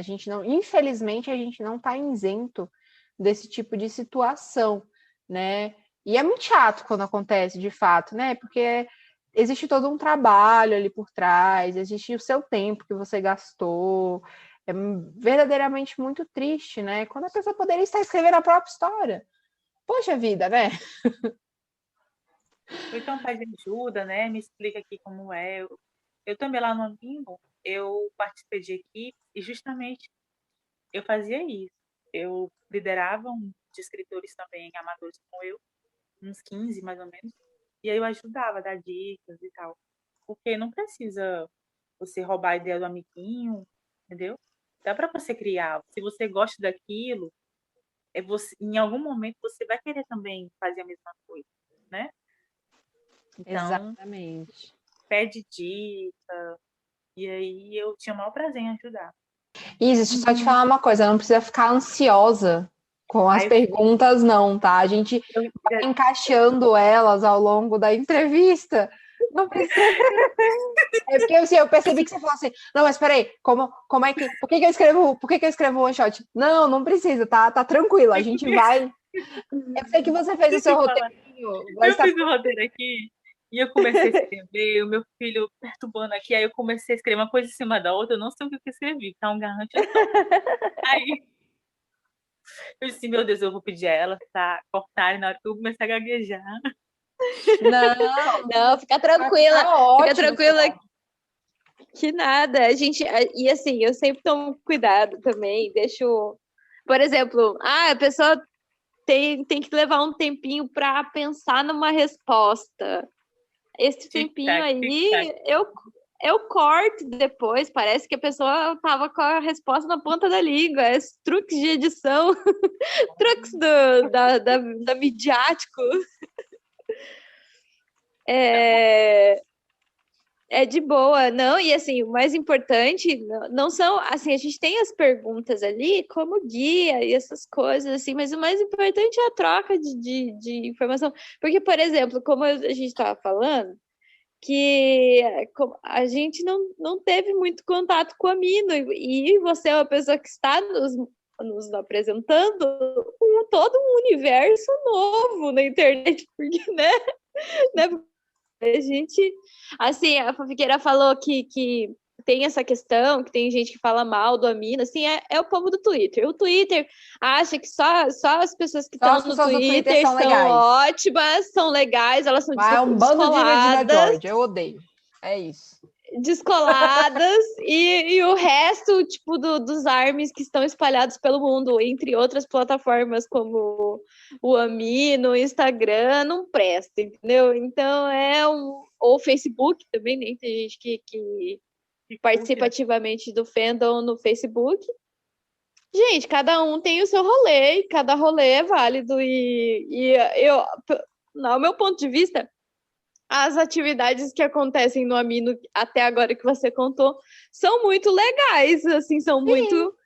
infelizmente, a gente não está isento desse tipo de situação, né? E é muito chato quando acontece, de fato, né? Porque existe todo um trabalho ali por trás, existe o seu tempo que você gastou. É verdadeiramente muito triste, né? Quando a pessoa poderia estar escrevendo a própria história. Poxa vida, né? Então, pede ajuda, né? Me explica aqui como é. Eu também lá no Ambimbo, eu participei de equipe e justamente eu fazia isso. Eu liderava de escritores também amadores como eu, uns 15 mais ou menos, e aí eu ajudava a dar dicas e tal. Porque não precisa você roubar a ideia do amiguinho, entendeu? Dá para você criar. Se você gosta daquilo, em algum momento você vai querer também fazer a mesma coisa, né? Então, exatamente. Pede dica, e aí eu tinha o maior prazer em ajudar. Isso, deixa eu só te falar uma coisa, não precisa ficar ansiosa com as perguntas, não, tá? A gente vai encaixando elas ao longo da entrevista. Não precisa. É porque assim, eu percebi que você falou assim, não, mas peraí, como é que. Por que eu escrevo one shot? Não precisa, tá tranquilo, a gente vai. Eu sei que você fez o seu roteirinho. Eu fiz o roteiro aqui. E eu comecei a escrever, o meu filho perturbando aqui, aí eu comecei a escrever uma coisa em cima da outra, eu não sei o que eu escrevi, tá um garrante. Aí eu disse, meu Deus, eu vou pedir a ela pra cortarem na hora que eu começar a gaguejar. Não, fica tranquila. Ótimo, fica tranquila. Que nada. E assim, eu sempre tomo cuidado também, deixo. Por exemplo, a pessoa tem que levar um tempinho para pensar numa resposta. Esse tempinho aí, eu corto depois. Parece que a pessoa tava com a resposta na ponta da língua. É truques de edição, truques da midiático. É de boa, não, e assim, o mais importante não são, assim, a gente tem as perguntas ali como guia e essas coisas, assim, mas o mais importante é a troca de informação, porque, por exemplo, como a gente estava falando, que a gente não teve muito contato com a Mino, e você é uma pessoa que está nos apresentando todo um universo novo na internet, porque, né? A gente, assim, a fanfiqueira falou que tem essa questão, que tem gente que fala mal do Amino, assim, é o povo do Twitter. O Twitter acha que só as pessoas que estão no Twitter são ótimas, são legais, elas são um bando de Regina George, eu odeio. É isso. Descoladas e o resto, tipo, dos ARMYs que estão espalhados pelo mundo, entre outras plataformas como o Amino, o Instagram, não presta, entendeu? Então ou o Facebook também, né? Tem gente que participa ativamente do fandom no Facebook. Gente, cada um tem o seu rolê, e cada rolê é válido, e eu, no meu ponto de vista, as atividades que acontecem no Amino até agora que você contou são muito legais, assim, são muito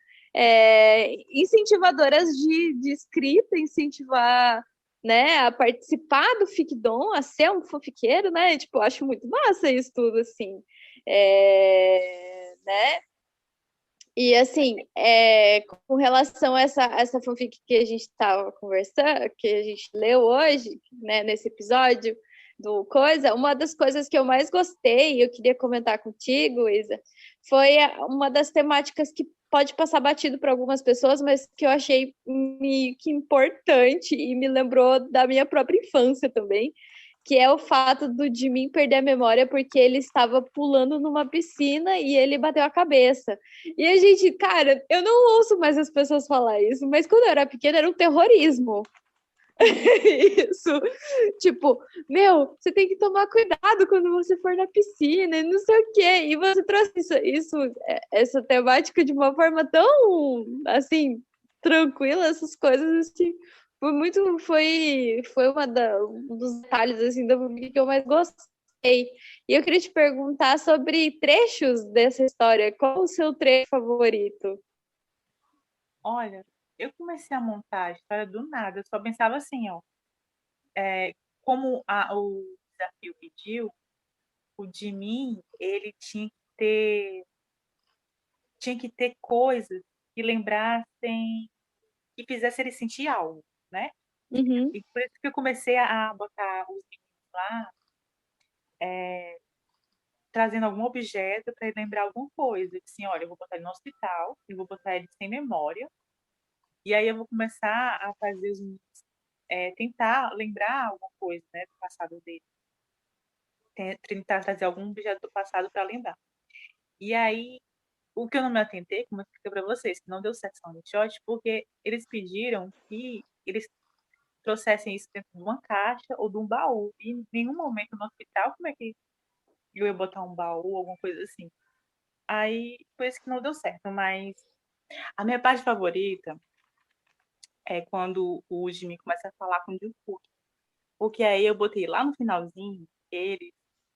incentivadoras de escrita, incentivar, né, a participar do Ficdom, a ser um fanfiqueiro, né? Tipo, eu acho muito massa isso tudo, assim, né? E, assim, com relação a essa fanfic que a gente estava conversando, que a gente leu hoje, né, nesse episódio, uma das coisas que eu mais gostei, e eu queria comentar contigo, Isa, foi uma das temáticas que pode passar batido para algumas pessoas, mas que eu achei meio que importante e me lembrou da minha própria infância também, que é o fato do Jimin perder a memória porque ele estava pulando numa piscina e ele bateu a cabeça. E a gente, cara, eu não ouço mais as pessoas falar isso, mas quando eu era pequena era um terrorismo. Isso, tipo, você tem que tomar cuidado quando você for na piscina e não sei o quê, e você trouxe essa temática de uma forma tão, assim, tranquila, essas coisas, assim, foi um dos detalhes, assim, da música que eu mais gostei, e eu queria te perguntar sobre trechos dessa história, qual o seu trecho favorito? Olha, eu comecei a montar a história do nada. Eu só pensava assim, ó. Como o desafio pediu, o Jimin, ele tinha que ter coisas que lembrassem, que fizessem ele sentir algo, né? Uhum. E por isso que eu comecei a botar os meninos lá, trazendo algum objeto para ele lembrar alguma coisa. Assim, olha, eu vou botar ele no hospital, eu vou botar ele sem memória, e aí eu vou começar a fazer os meninos tentar lembrar alguma coisa, né, do passado dele. Tentar trazer algum objeto do passado para lembrar. E aí, o que eu não me atentei, como eu expliquei para vocês, que não deu certo no shot, porque eles pediram que eles trouxessem isso dentro de uma caixa ou de um baú. E em nenhum momento no hospital, como é que eu ia botar um baú, alguma coisa assim. Aí, foi isso que não deu certo. Mas a minha parte favorita é quando o Jimmy começa a falar com o Jungkook. Porque aí eu botei lá no finalzinho ele,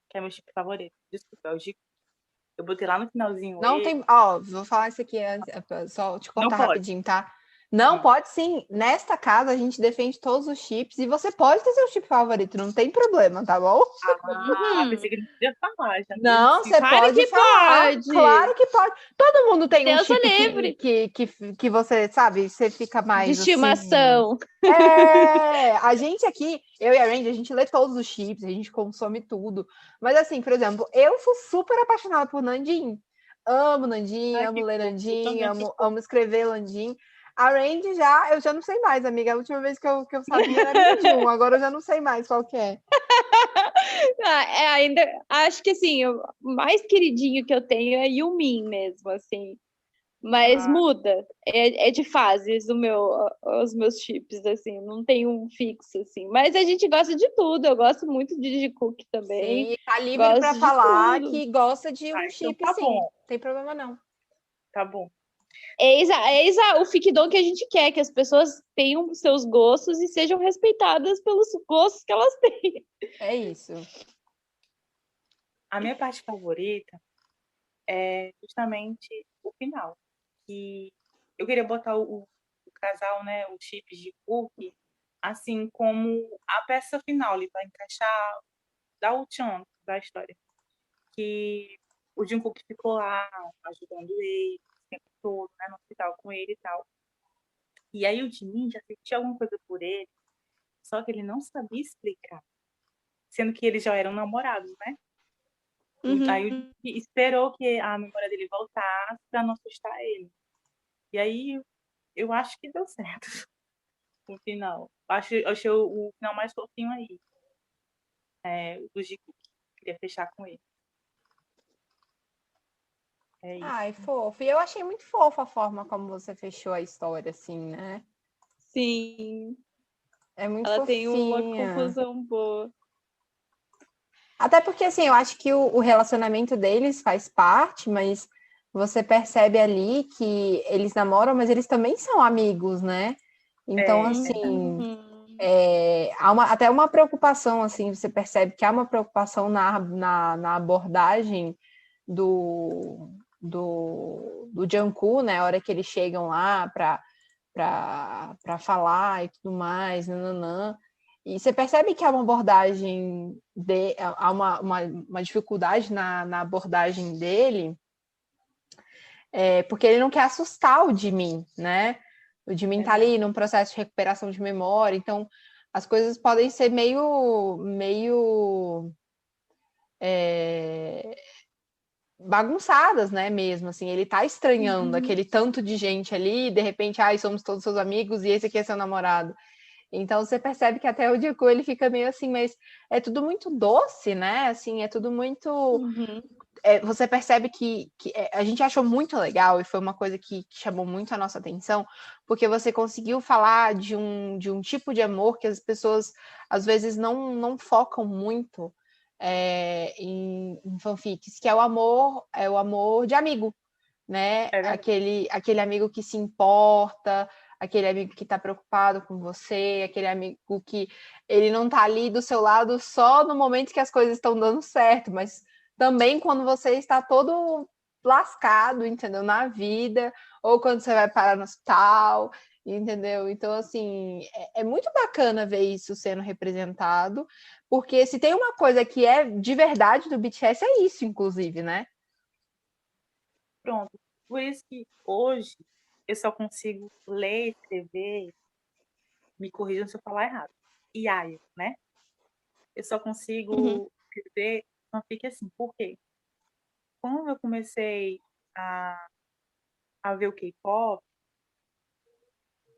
que é meu tipo favorito. Desculpa, é o Jungkook. Eu botei lá no finalzinho Não ele. tem... Ó, vou falar isso aqui antes, só te contar rapidinho, tá? Não pode sim. Nesta casa a gente defende todos os chips e você pode ter seu chip favorito, não tem problema, tá bom? Pensei que a gente podia falar. Já não, você pode falar. Pode. Claro que pode. Todo mundo tem Deus um chip que você, sabe, você fica mais de estimação. Assim... a gente aqui, eu e a Randy, a gente lê todos os chips, a gente consome tudo. Mas assim, por exemplo, eu sou super apaixonada por Nandin. Amo Nandin, amo ler Nandin, amo escrever Nandin. A Randy eu já não sei mais, amiga. A última vez que eu sabia era Nandin, agora eu já não sei mais qual que é. Ainda acho que assim, o mais queridinho que eu tenho é Yumin mesmo, assim. Mas muda, é de fases os meus chips, assim, não tem um fixo, assim. Mas a gente gosta de tudo, eu gosto muito de Jungkook também. Sim, tá livre para falar que gosta de um chip, então tá sim. Bom. Não tem problema não. Tá bom. Eis o Ficdom que a gente quer, que as pessoas tenham seus gostos e sejam respeitadas pelos gostos que elas têm. É isso. A minha parte favorita é justamente o final. Que eu queria botar o casal, né, o chip de Cookie, assim como a peça final ali, para encaixar, dar o tchan da história. Que o Jungkook ficou lá ajudando ele o tempo todo, né, no hospital com ele e tal. E aí o Jimin já sentia alguma coisa por ele, só que ele não sabia explicar, sendo que eles já eram namorados, né? Aí o Uhum. Jimin esperou que a memória dele voltasse para não assustar ele. E aí eu acho que deu certo no final. Achei o final mais fofinho aí, do Jungkook. Queria fechar com ele. É isso. Ai, fofo. E eu achei muito fofa a forma como você fechou a história, assim, né? Sim, É muito ela tem uma fofinha. conclusão boa. Até porque, assim, eu acho que o relacionamento deles faz parte, mas você percebe ali que eles namoram, mas eles também são amigos, né? Então, assim, Uhum. há até uma preocupação, assim, você percebe que há uma preocupação na abordagem do Jungkook, né? A hora que eles chegam lá para falar e tudo mais, nananã. E você percebe que há uma abordagem, há uma dificuldade na abordagem dele, porque ele não quer assustar o Jimin, né? O Jimin tá ali num processo de recuperação de memória, então as coisas podem ser meio bagunçadas, né, mesmo, assim, ele tá estranhando Uhum. aquele tanto de gente ali, e de repente, ai, somos todos seus amigos, e esse aqui é seu namorado. Então você percebe que até o Dico ele fica meio assim, mas é tudo muito doce, né? Assim, é tudo muito. Uhum. Você percebe que a gente achou muito legal e foi uma coisa que chamou muito a nossa atenção, porque você conseguiu falar de um tipo de amor que as pessoas às vezes não focam muito em fanfics, que é o amor de amigo, né? É verdade. Aquele amigo que se importa, aquele amigo que está preocupado com você, aquele amigo que ele não está ali do seu lado só no momento que as coisas estão dando certo, mas também quando você está todo lascado, entendeu? Na vida, ou quando você vai parar no hospital, entendeu? Então, assim, é muito bacana ver isso sendo representado, porque se tem uma coisa que é de verdade do BTS, é isso, inclusive, né? Pronto. Por isso que hoje eu só consigo ler, escrever, me corrijam se eu falar errado. Iaio, né? Eu só Uhum. consigo escrever fanfic assim. Por quê? Quando eu comecei a, a ver o K-pop,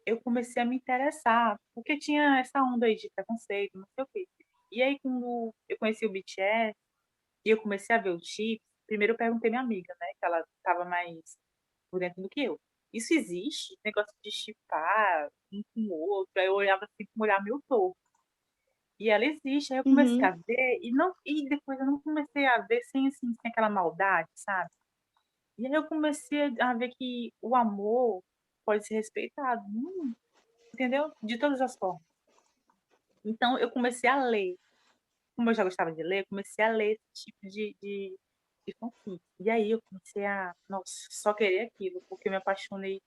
eu comecei a me interessar, porque tinha essa onda aí de preconceito, não sei o quê. E aí, quando eu conheci o BTS e eu comecei a ver o Chips, primeiro eu perguntei minha amiga, né, que ela estava mais por dentro do que eu. Isso existe? Negócio de chipar um com o outro. Aí eu olhava assim com um olhar meio torto. E ela existe. Aí eu comecei Uhum. a ver e depois eu não comecei a ver sem, assim, sem aquela maldade, sabe? E aí eu comecei a ver que o amor pode ser respeitado, entendeu? De todas as formas. Então eu comecei a ler. Como eu já gostava de ler, eu comecei a ler esse tipo de fanfic. E aí eu comecei a, nossa, só querer aquilo, porque eu me apaixonei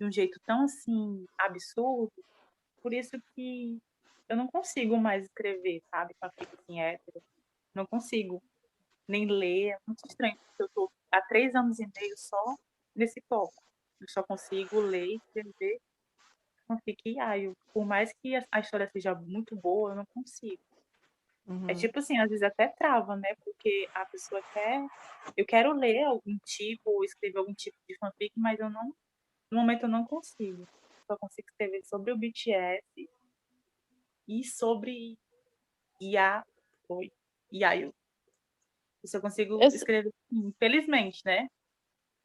de um jeito tão assim absurdo, por isso que eu não consigo mais escrever, sabe? Fanfic assim, hétero. Não consigo nem ler, é muito estranho, porque eu tô há 3 anos e meio só nesse foco. Eu só consigo ler e escrever fanfic e por mais que a história seja muito boa, eu não consigo. É Uhum. tipo assim, às vezes até trava, né? Porque a pessoa quer. Eu quero ler algum tipo, ou escrever algum tipo de fanfic, mas eu não. No momento eu não consigo. Só consigo escrever sobre o BTS e sobre IA. Oi, Iaio. Isso eu consigo Eu, escrever, infelizmente, né?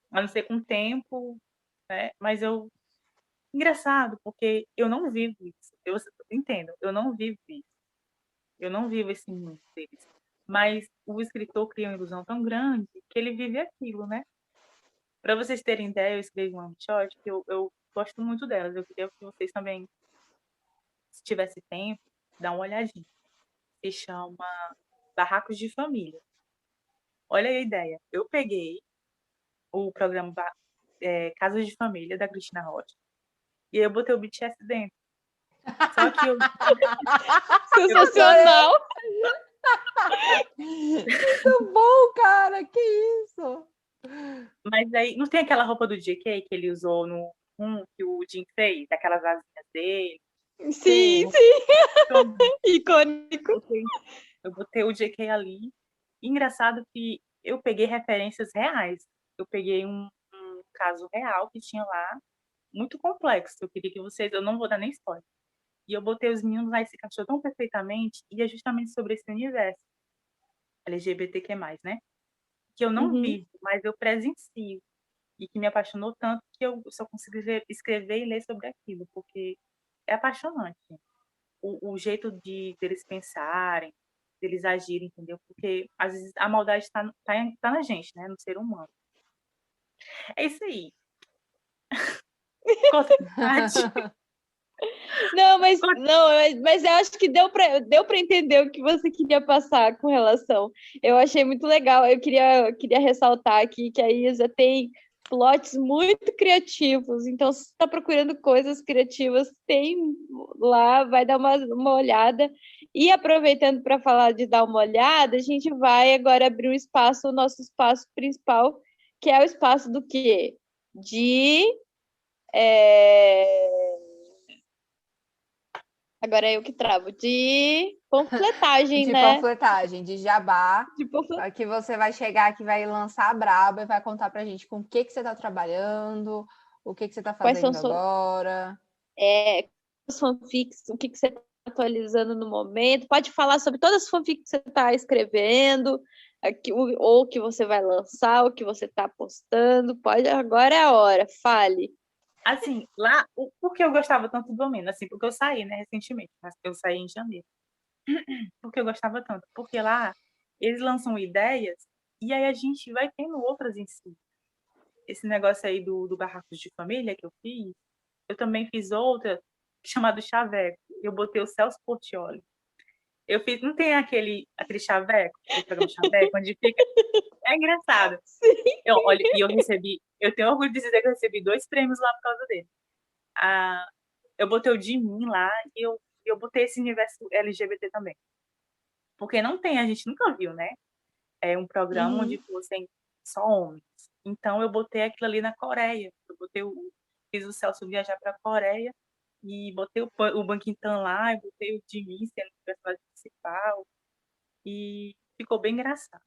A não ser com tempo, né? Mas eu. Engraçado, porque eu não vivo isso. Eu entendo, eu não vivo isso. Eu não vivo esse mundo deles. Mas o escritor cria uma ilusão tão grande que ele vive aquilo, né? Para vocês terem ideia, eu escrevi uma short que eu gosto muito delas. Eu queria que vocês também, se tivesse tempo, dá uma olhadinha. Se chama Barracos de Família. Olha aí a ideia. Eu peguei o programa Casas de Família, da Cristina Rocha, e aí eu botei o BTS dentro. Só que eu Sensacional! Muito bom, cara! Que isso? Mas aí, não tem aquela roupa do JK que ele usou no que o Jim fez, aquelas asinhas dele? Sim, Sim. Então, icônico. eu botei o JK ali. Engraçado que eu peguei referências reais. Eu peguei um caso real que tinha lá, muito complexo. Eu queria que vocês, eu não vou dar nem spoiler. E eu botei os meninos lá e se encaixou tão perfeitamente, e é justamente sobre esse universo LGBTQ+, né? Que eu não Uhum. vivo, mas eu presencio. E que me apaixonou tanto que eu só consigo escrever e ler sobre aquilo, porque é apaixonante. O jeito deles pensarem, deles agirem, entendeu? Porque às vezes a maldade tá na gente, né? No ser humano. É isso aí. Continuidade. Não, mas eu acho que deu para entender o que você queria passar com relação. Eu achei muito legal. Eu queria ressaltar aqui que a Isa tem plots muito criativos. Então, se você está procurando coisas criativas, tem lá, vai dar uma olhada. E aproveitando para falar de dar uma olhada, a gente vai agora abrir um espaço, o nosso espaço principal, que é o espaço do quê? De agora é eu que travo. De panfletagem, De né? panfletagem, de jabá, De panfletagem. que você vai chegar aqui, vai lançar a braba e vai contar pra gente com o que você tá trabalhando, o que você tá Quais são fazendo agora. as fanfics, o que você está atualizando no momento. Pode falar sobre todas as fanfics que você está escrevendo, ou que você vai lançar, ou que você está postando. Pode, agora é a hora, fale. Assim, lá, por que eu gostava tanto do Omena? Assim, porque eu saí, né, recentemente. Eu saí em janeiro. Por que eu gostava tanto? Porque lá eles lançam ideias e aí a gente vai tendo outras em si. Esse negócio aí do Barracos de Família que eu fiz, eu também fiz outra chamada Chaveco. Eu botei o Celso Portiolli. Eu fiz, não tem aquele chaveco, aquele programa Chaveco, onde fica. É engraçado. Sim. Olha, e eu tenho orgulho de dizer que eu recebi 2 prêmios lá por causa dele. Eu botei o de mim lá e eu botei esse universo LGBT também. Porque não tem, a gente nunca viu, né? É um programa onde fossem só homens. Então eu botei aquilo ali na Coreia. Fiz o Celso viajar para a Coreia e botei o Ban Ki-tan lá, e botei o Jimin sendo o personagem principal e ficou bem engraçado.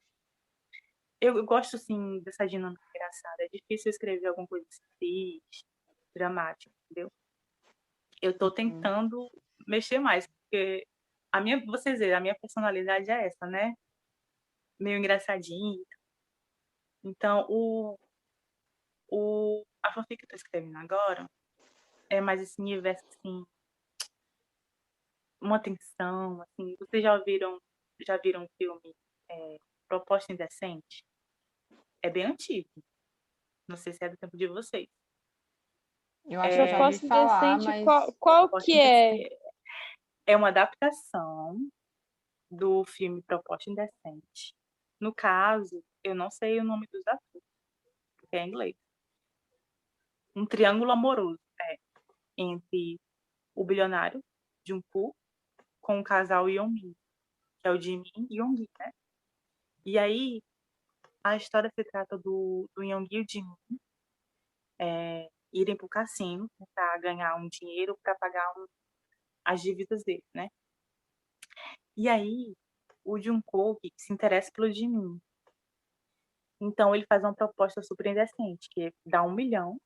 Eu gosto, sim, dessa dinâmica engraçada. É difícil escrever alguma coisa assim, triste, dramática, entendeu? Eu tô tentando mexer mais, porque vocês verem, a minha personalidade é essa, né? Meio engraçadinha. Então, a fanfic que eu tô escrevendo agora é mais esse universo, assim, uma tensão, assim. Vocês já viram o filme Proposta Indecente? É bem antigo. Não sei se é do tempo de vocês. Eu acho que eu já ouvi Proposta falar, Indecente, mas... qual Proposta que é? É uma adaptação do filme Proposta Indecente. No caso, eu não sei o nome dos atores, porque é em inglês. Um triângulo amoroso entre o bilionário Jungkook com o casal Yeonmin, que é o Jimin e Yeongi, né? E aí, a história se trata do Yeongi e o Jimin irem para o cassino tentar ganhar um dinheiro para pagar as dívidas deles, né? E aí, o Jungkook se interessa pelo Jimin. Então, ele faz uma proposta super indecente, que é dar 1 milhão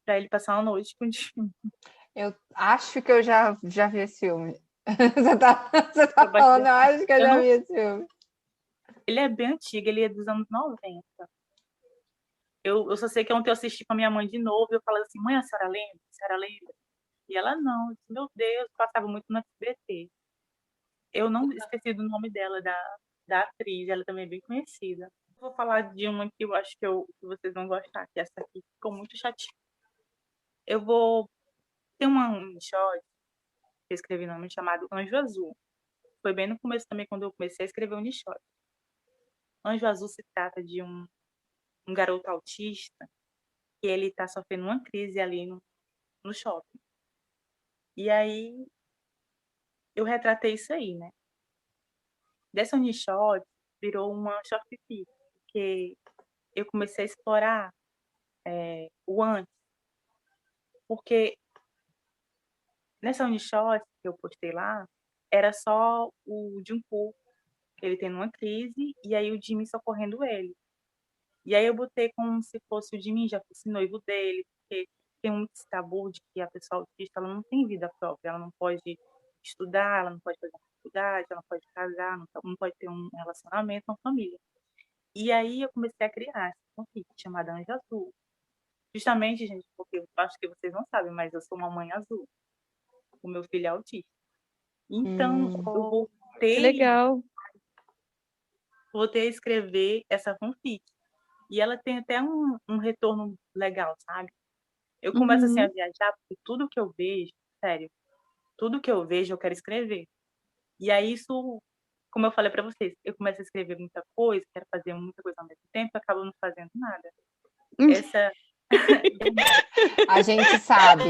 para ele passar uma noite com o Jimin. Eu acho que eu já vi esse filme. Você tá falando, eu acho que eu já vi esse filme. Ele é bem antigo, ele é dos anos 90. Eu só sei que ontem eu assisti com a minha mãe de novo e eu falei assim, mãe, a senhora lembra? A senhora lembra? E ela não. Eu disse, meu Deus, passava muito no SBT. Eu não esqueci do nome dela, da atriz, ela também é bem conhecida. Vou falar de uma que eu acho que vocês vão gostar, que essa aqui ficou muito chatinha. Tem um short que eu escrevi no nome chamado Anjo Azul. Foi bem no começo também, quando eu comecei a escrever um short. Anjo Azul se trata de um garoto autista que ele tá sofrendo uma crise ali no shopping. E aí eu retratei isso aí, né? Dessa Unishot virou uma short fic, porque eu comecei a explorar o antes, porque nessa Unishot que eu postei lá, era só o Jungkook, ele tendo uma crise, e aí o Jimin socorrendo ele. E aí eu botei como se fosse o Jimin já fosse noivo dele, porque tem um tabu de que a pessoa autista ela não tem vida própria, ela não pode estudar, ela não pode fazer faculdade, ela não pode casar, não pode ter um relacionamento, uma família. E aí eu comecei a criar essa fanfic chamada Anjo Azul. Justamente, gente, porque eu acho que vocês não sabem, mas eu sou uma mãe azul. O meu filho é autista. Então, eu Que legal. voltei a escrever essa fanfic. E ela tem até um retorno legal, sabe? Eu começo assim a viajar, porque tudo que eu vejo, sério, tudo que eu vejo eu quero escrever. E aí isso, como eu falei pra vocês, eu começo a escrever muita coisa, quero fazer muita coisa ao mesmo tempo, e acabo não fazendo nada. Essa A gente sabe.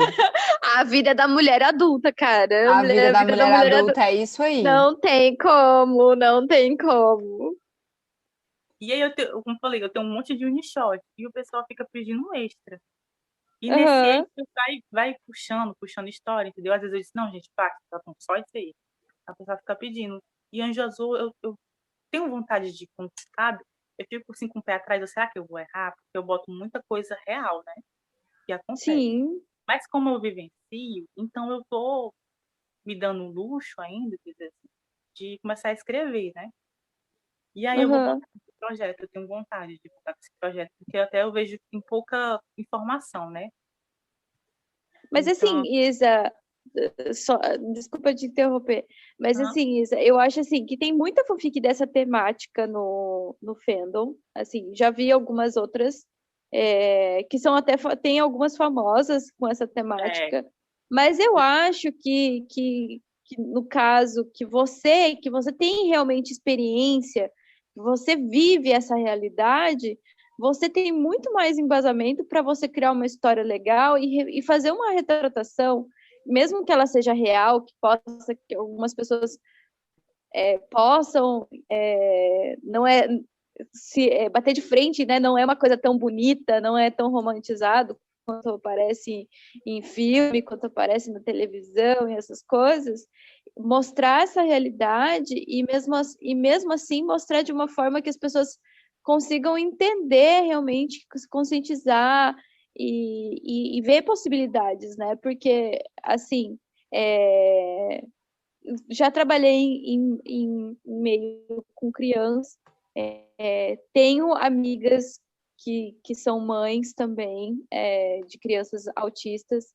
A vida da mulher adulta, cara. A vida da mulher adulta é isso aí. Não tem como, não tem como. E aí, como eu falei, eu tenho um monte de Unishot e o pessoal fica pedindo um extra. E nesse extra vai puxando história, entendeu? Às vezes eu disse, não, gente, passa, tá bom, só isso aí. A pessoa fica pedindo. E Anjo Azul, eu tenho vontade de contar, sabe? Eu fico assim com o pé atrás, será que eu vou errar? Porque eu boto muita coisa real, né? Que acontece. Sim. Mas como eu vivencio, então eu tô me dando o luxo ainda, quer dizer assim, de começar a escrever, né? E aí eu vou botar esse projeto, eu tenho vontade de botar esse projeto, porque até eu vejo que tem pouca informação, né? Mas então... assim, Isa, desculpa te interromper, mas assim, Isa, eu acho assim que tem muita fanfic dessa temática no fandom, assim, já vi algumas outras que são até, tem algumas famosas com essa temática, mas eu acho que no caso que você tem realmente experiência, que você vive essa realidade, você tem muito mais embasamento para você criar uma história legal e fazer uma retratação, mesmo que ela seja real, que algumas pessoas possam não se bater de frente, né? Não é uma coisa tão bonita, não é tão romantizado quanto aparece em filme, quanto aparece na televisão e essas coisas, mostrar essa realidade e mesmo assim mostrar de uma forma que as pessoas consigam entender realmente, se conscientizar e ver possibilidades, né? Porque, assim, já trabalhei em meio com crianças, tenho amigas que são mães também de crianças autistas,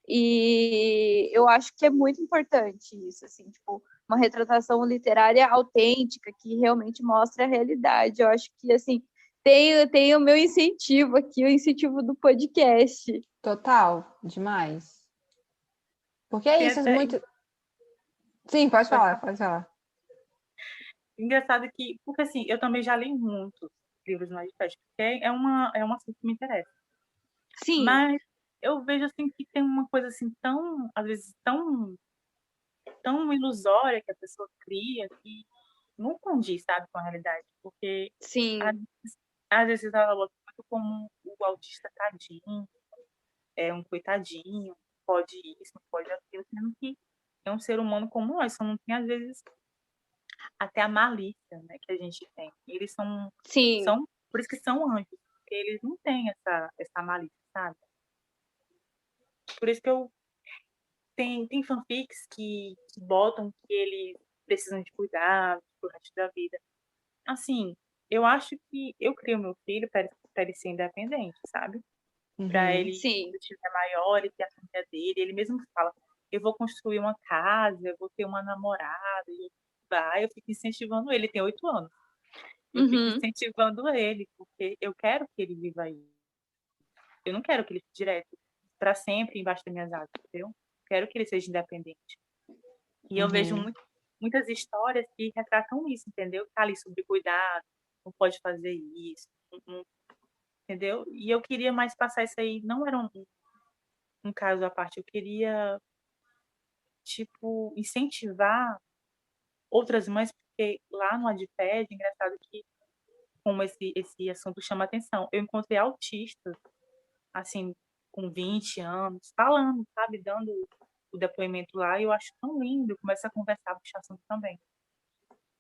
e eu acho que é muito importante isso, assim, tipo, uma retratação literária autêntica que realmente mostra a realidade. Eu acho que, assim, tem o meu incentivo aqui, o incentivo do podcast. Total, demais. Porque é isso, muito... Sim, pode falar. Engraçado que, porque assim, eu também já li muitos livros no Wattpad, porque é uma assunto que me interessa. Sim. Mas eu vejo assim que tem uma coisa assim tão, às vezes, tão ilusória que a pessoa cria que não condiz, sabe, com a realidade. Porque sim, às vezes ela bota muito como o autista tadinho, é um coitadinho, pode isso, não pode aquilo, sendo que é um ser humano como nós, só não tem, às vezes, até a malícia, né, que a gente tem. Eles são por isso que são anjos, porque eles não têm essa malícia, sabe? Por isso que tem fanfics que botam que eles precisam de cuidado pro resto da vida. Assim, eu acho que eu crio meu filho para ele ser independente, sabe? Para ele, quando tiver maior, ele ter a família dele. Ele mesmo fala, eu vou construir uma casa, eu vou ter uma namorada, eu fico incentivando ele, tem 8 anos. Eu fico incentivando ele, porque eu quero que ele viva isso. Eu não quero que ele fique direto para sempre embaixo das minhas asas, entendeu? Quero que ele seja independente. E eu vejo muitas histórias que retratam isso, entendeu? Tá ali sobre cuidado, não pode fazer isso, entendeu? E eu queria mais passar isso aí, não era um caso à parte, eu queria, tipo, incentivar outras mães, porque lá no Adped, engraçado que, como esse assunto chama atenção, eu encontrei autistas, assim, com 20 anos, falando, sabe, dando o depoimento lá, e eu acho tão lindo, começa a conversar com esse assunto também.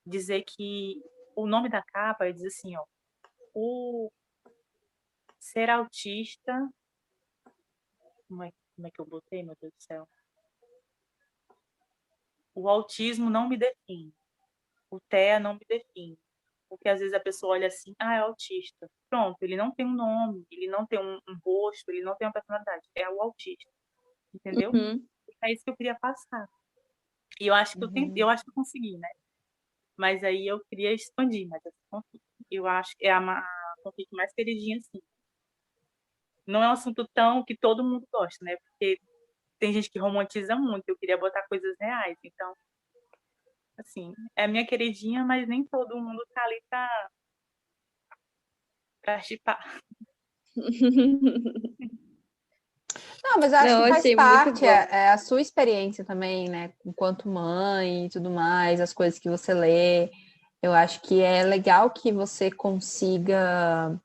Dizer que o nome da capa diz assim, ó, o ser autista, como é que eu botei, meu Deus do céu? O autismo não me define, o TEA não me define. Porque às vezes a pessoa olha assim, é autista. Pronto, ele não tem um nome, ele não tem um rosto, ele não tem uma personalidade. É o autista, entendeu? Uhum. É isso que eu queria passar. E eu acho que eu acho que eu consegui, né? Mas aí eu queria expandir, mas essa fanfic, eu acho que é a fanfic mais queridinha, assim. Não é um assunto tão que todo mundo gosta, né? Porque tem gente que romantiza muito, eu queria botar coisas reais, então, assim, é a minha queridinha, mas nem todo mundo tá ali pra chipar. Não, mas eu acho Não, que faz achei muito parte, bom. é a sua experiência também, né? Enquanto mãe e tudo mais, as coisas que você lê. Eu acho que é legal que você consiga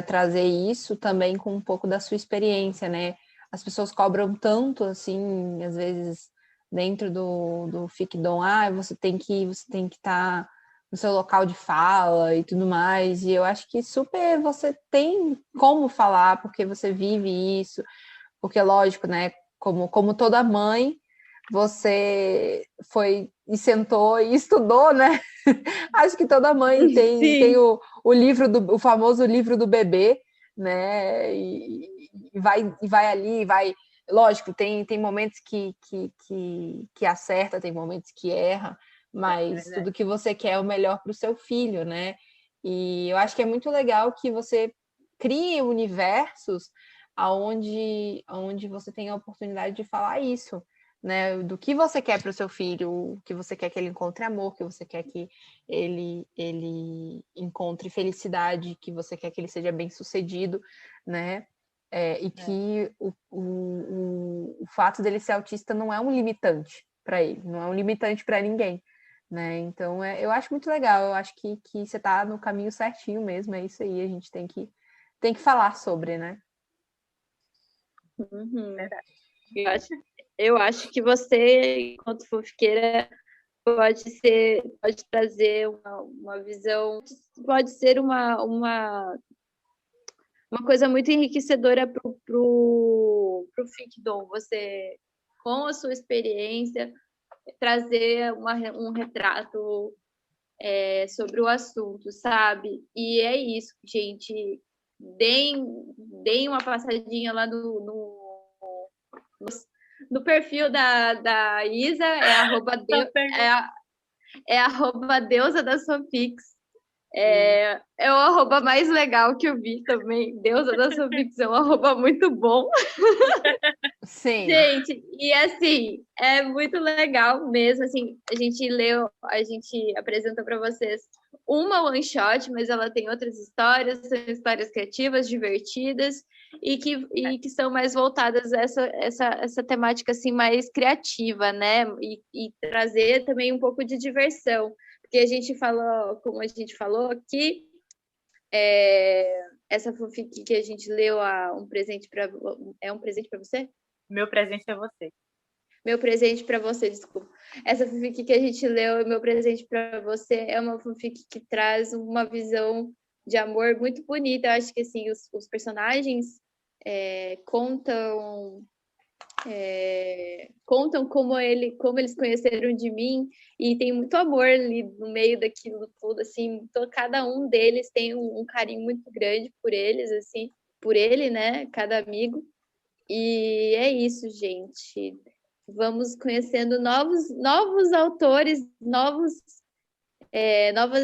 trazer isso também com um pouco da sua experiência, né? As pessoas cobram tanto, assim, às vezes, dentro do Ficdom, você tem que estar no seu local de fala e tudo mais, e eu acho que super você tem como falar, porque você vive isso, porque, lógico, né, como toda mãe, você foi e sentou e estudou, né? Acho que toda mãe tem Sim. o livro o famoso livro do bebê, né? E vai ali, vai. Lógico, tem momentos que acerta, tem momentos que erra, mas tudo que você quer é o melhor para o seu filho, né? E eu acho que é muito legal que você crie universos onde você tem a oportunidade de falar isso, né? Do que você quer para o seu filho, o que você quer que ele encontre amor, que você quer que ele encontre felicidade, que você quer que ele seja bem sucedido, né? E que o fato dele ser autista não é um limitante para ele, não é um limitante para ninguém, né? Então eu acho muito legal, eu acho que você está no caminho certinho mesmo, é isso aí, a gente tem que falar sobre, né? Uhum. Eu acho que você, enquanto fofiqueira, pode trazer uma visão, pode ser uma coisa muito enriquecedora pro Ficdom. Você, com a sua experiência, trazer um retrato sobre o assunto, sabe? E é isso, gente. Deem uma passadinha lá no perfil da Isa, arroba deusa das fanfics. É o arroba mais legal que eu vi também. Deusa das fanfics é um arroba muito bom. Sim. Gente, e assim, é muito legal mesmo, assim, a gente apresentou para vocês uma one shot, mas ela tem outras histórias, são histórias criativas, divertidas e que são mais voltadas a essa temática assim mais criativa, né? E trazer também um pouco de diversão, porque a gente falou, como a gente falou aqui, essa fanfic que a gente leu um presente para você? Meu presente é você. Meu presente para você, desculpa. Essa fanfic que a gente leu, meu presente para você, é uma fanfic que traz uma visão de amor muito bonita. Eu acho que assim, os personagens contam como eles conheceram de mim, e tem muito amor ali no meio daquilo tudo, assim, cada um deles tem um carinho muito grande por eles, assim, por ele, né, cada amigo. E é isso, gente. Vamos conhecendo novos autores, novas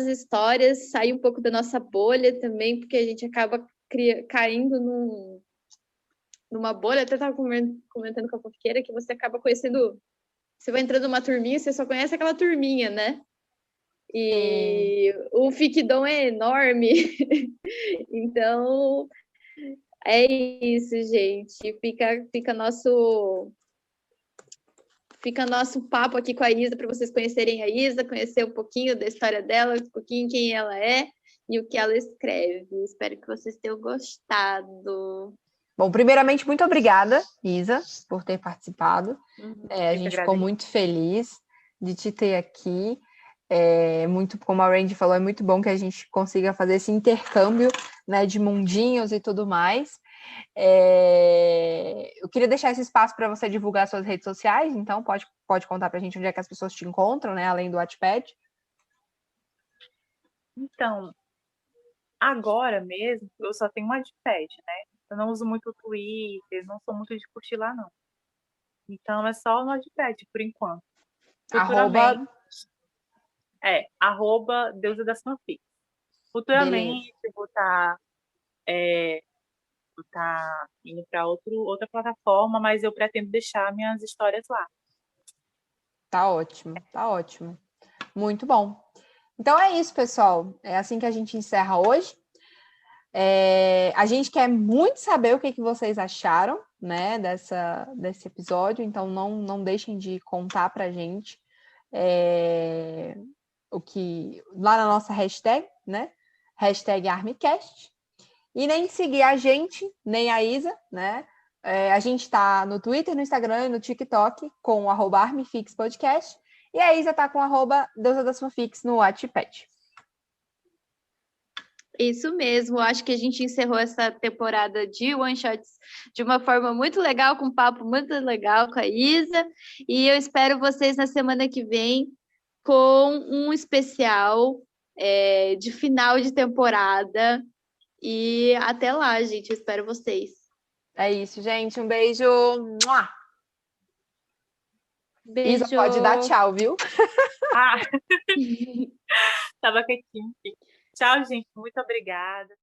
histórias, sair um pouco da nossa bolha também, porque a gente acaba caindo numa bolha. Até estava comentando com a fofoqueira que você acaba conhecendo. Você vai entrando numa turminha, você só conhece aquela turminha, né? E o Ficdom é enorme. Então, é isso, gente. Fica nosso papo aqui com a Isa, para vocês conhecerem a Isa, conhecer um pouquinho da história dela, um pouquinho quem ela é e o que ela escreve. Espero que vocês tenham gostado. Bom, primeiramente, muito obrigada, Isa, por ter participado. A gente ficou muito feliz de te ter aqui. Muito, como a Randy falou, é muito bom que a gente consiga fazer esse intercâmbio, né, de mundinhos e tudo mais. Eu queria deixar esse espaço para você divulgar suas redes sociais, então pode contar para a gente onde é que as pessoas te encontram, né, além do Wattpad. Então, agora mesmo, eu só tenho um Wattpad, né? Eu não uso muito o Twitter, não sou muito de curtir lá, não. Então, é só no Wattpad, por enquanto. @ Deusa das Fanfics. Futuramente, eu vou estar indo para outra plataforma, mas eu pretendo deixar minhas histórias lá. Tá ótimo. Muito bom. Então é isso, pessoal. É assim que a gente encerra hoje. A gente quer muito saber o que vocês acharam, né, desse episódio, então não deixem de contar pra gente o que lá na nossa hashtag, né? #ArmyCast. E nem seguir a gente, nem a Isa, né? A gente está no Twitter, no Instagram e no TikTok com @ArmyFixPodcast. E a Isa está com @Deusa das Fanfics no Wattpad. Isso mesmo, acho que a gente encerrou essa temporada de One Shots de uma forma muito legal, com um papo muito legal com a Isa. E eu espero vocês na semana que vem com um especial de final de temporada. E até lá, gente. Eu espero vocês. É isso, gente. Um beijo. Beijo. Isa pode dar tchau, viu? Tava quietinho. Tchau, gente. Muito obrigada.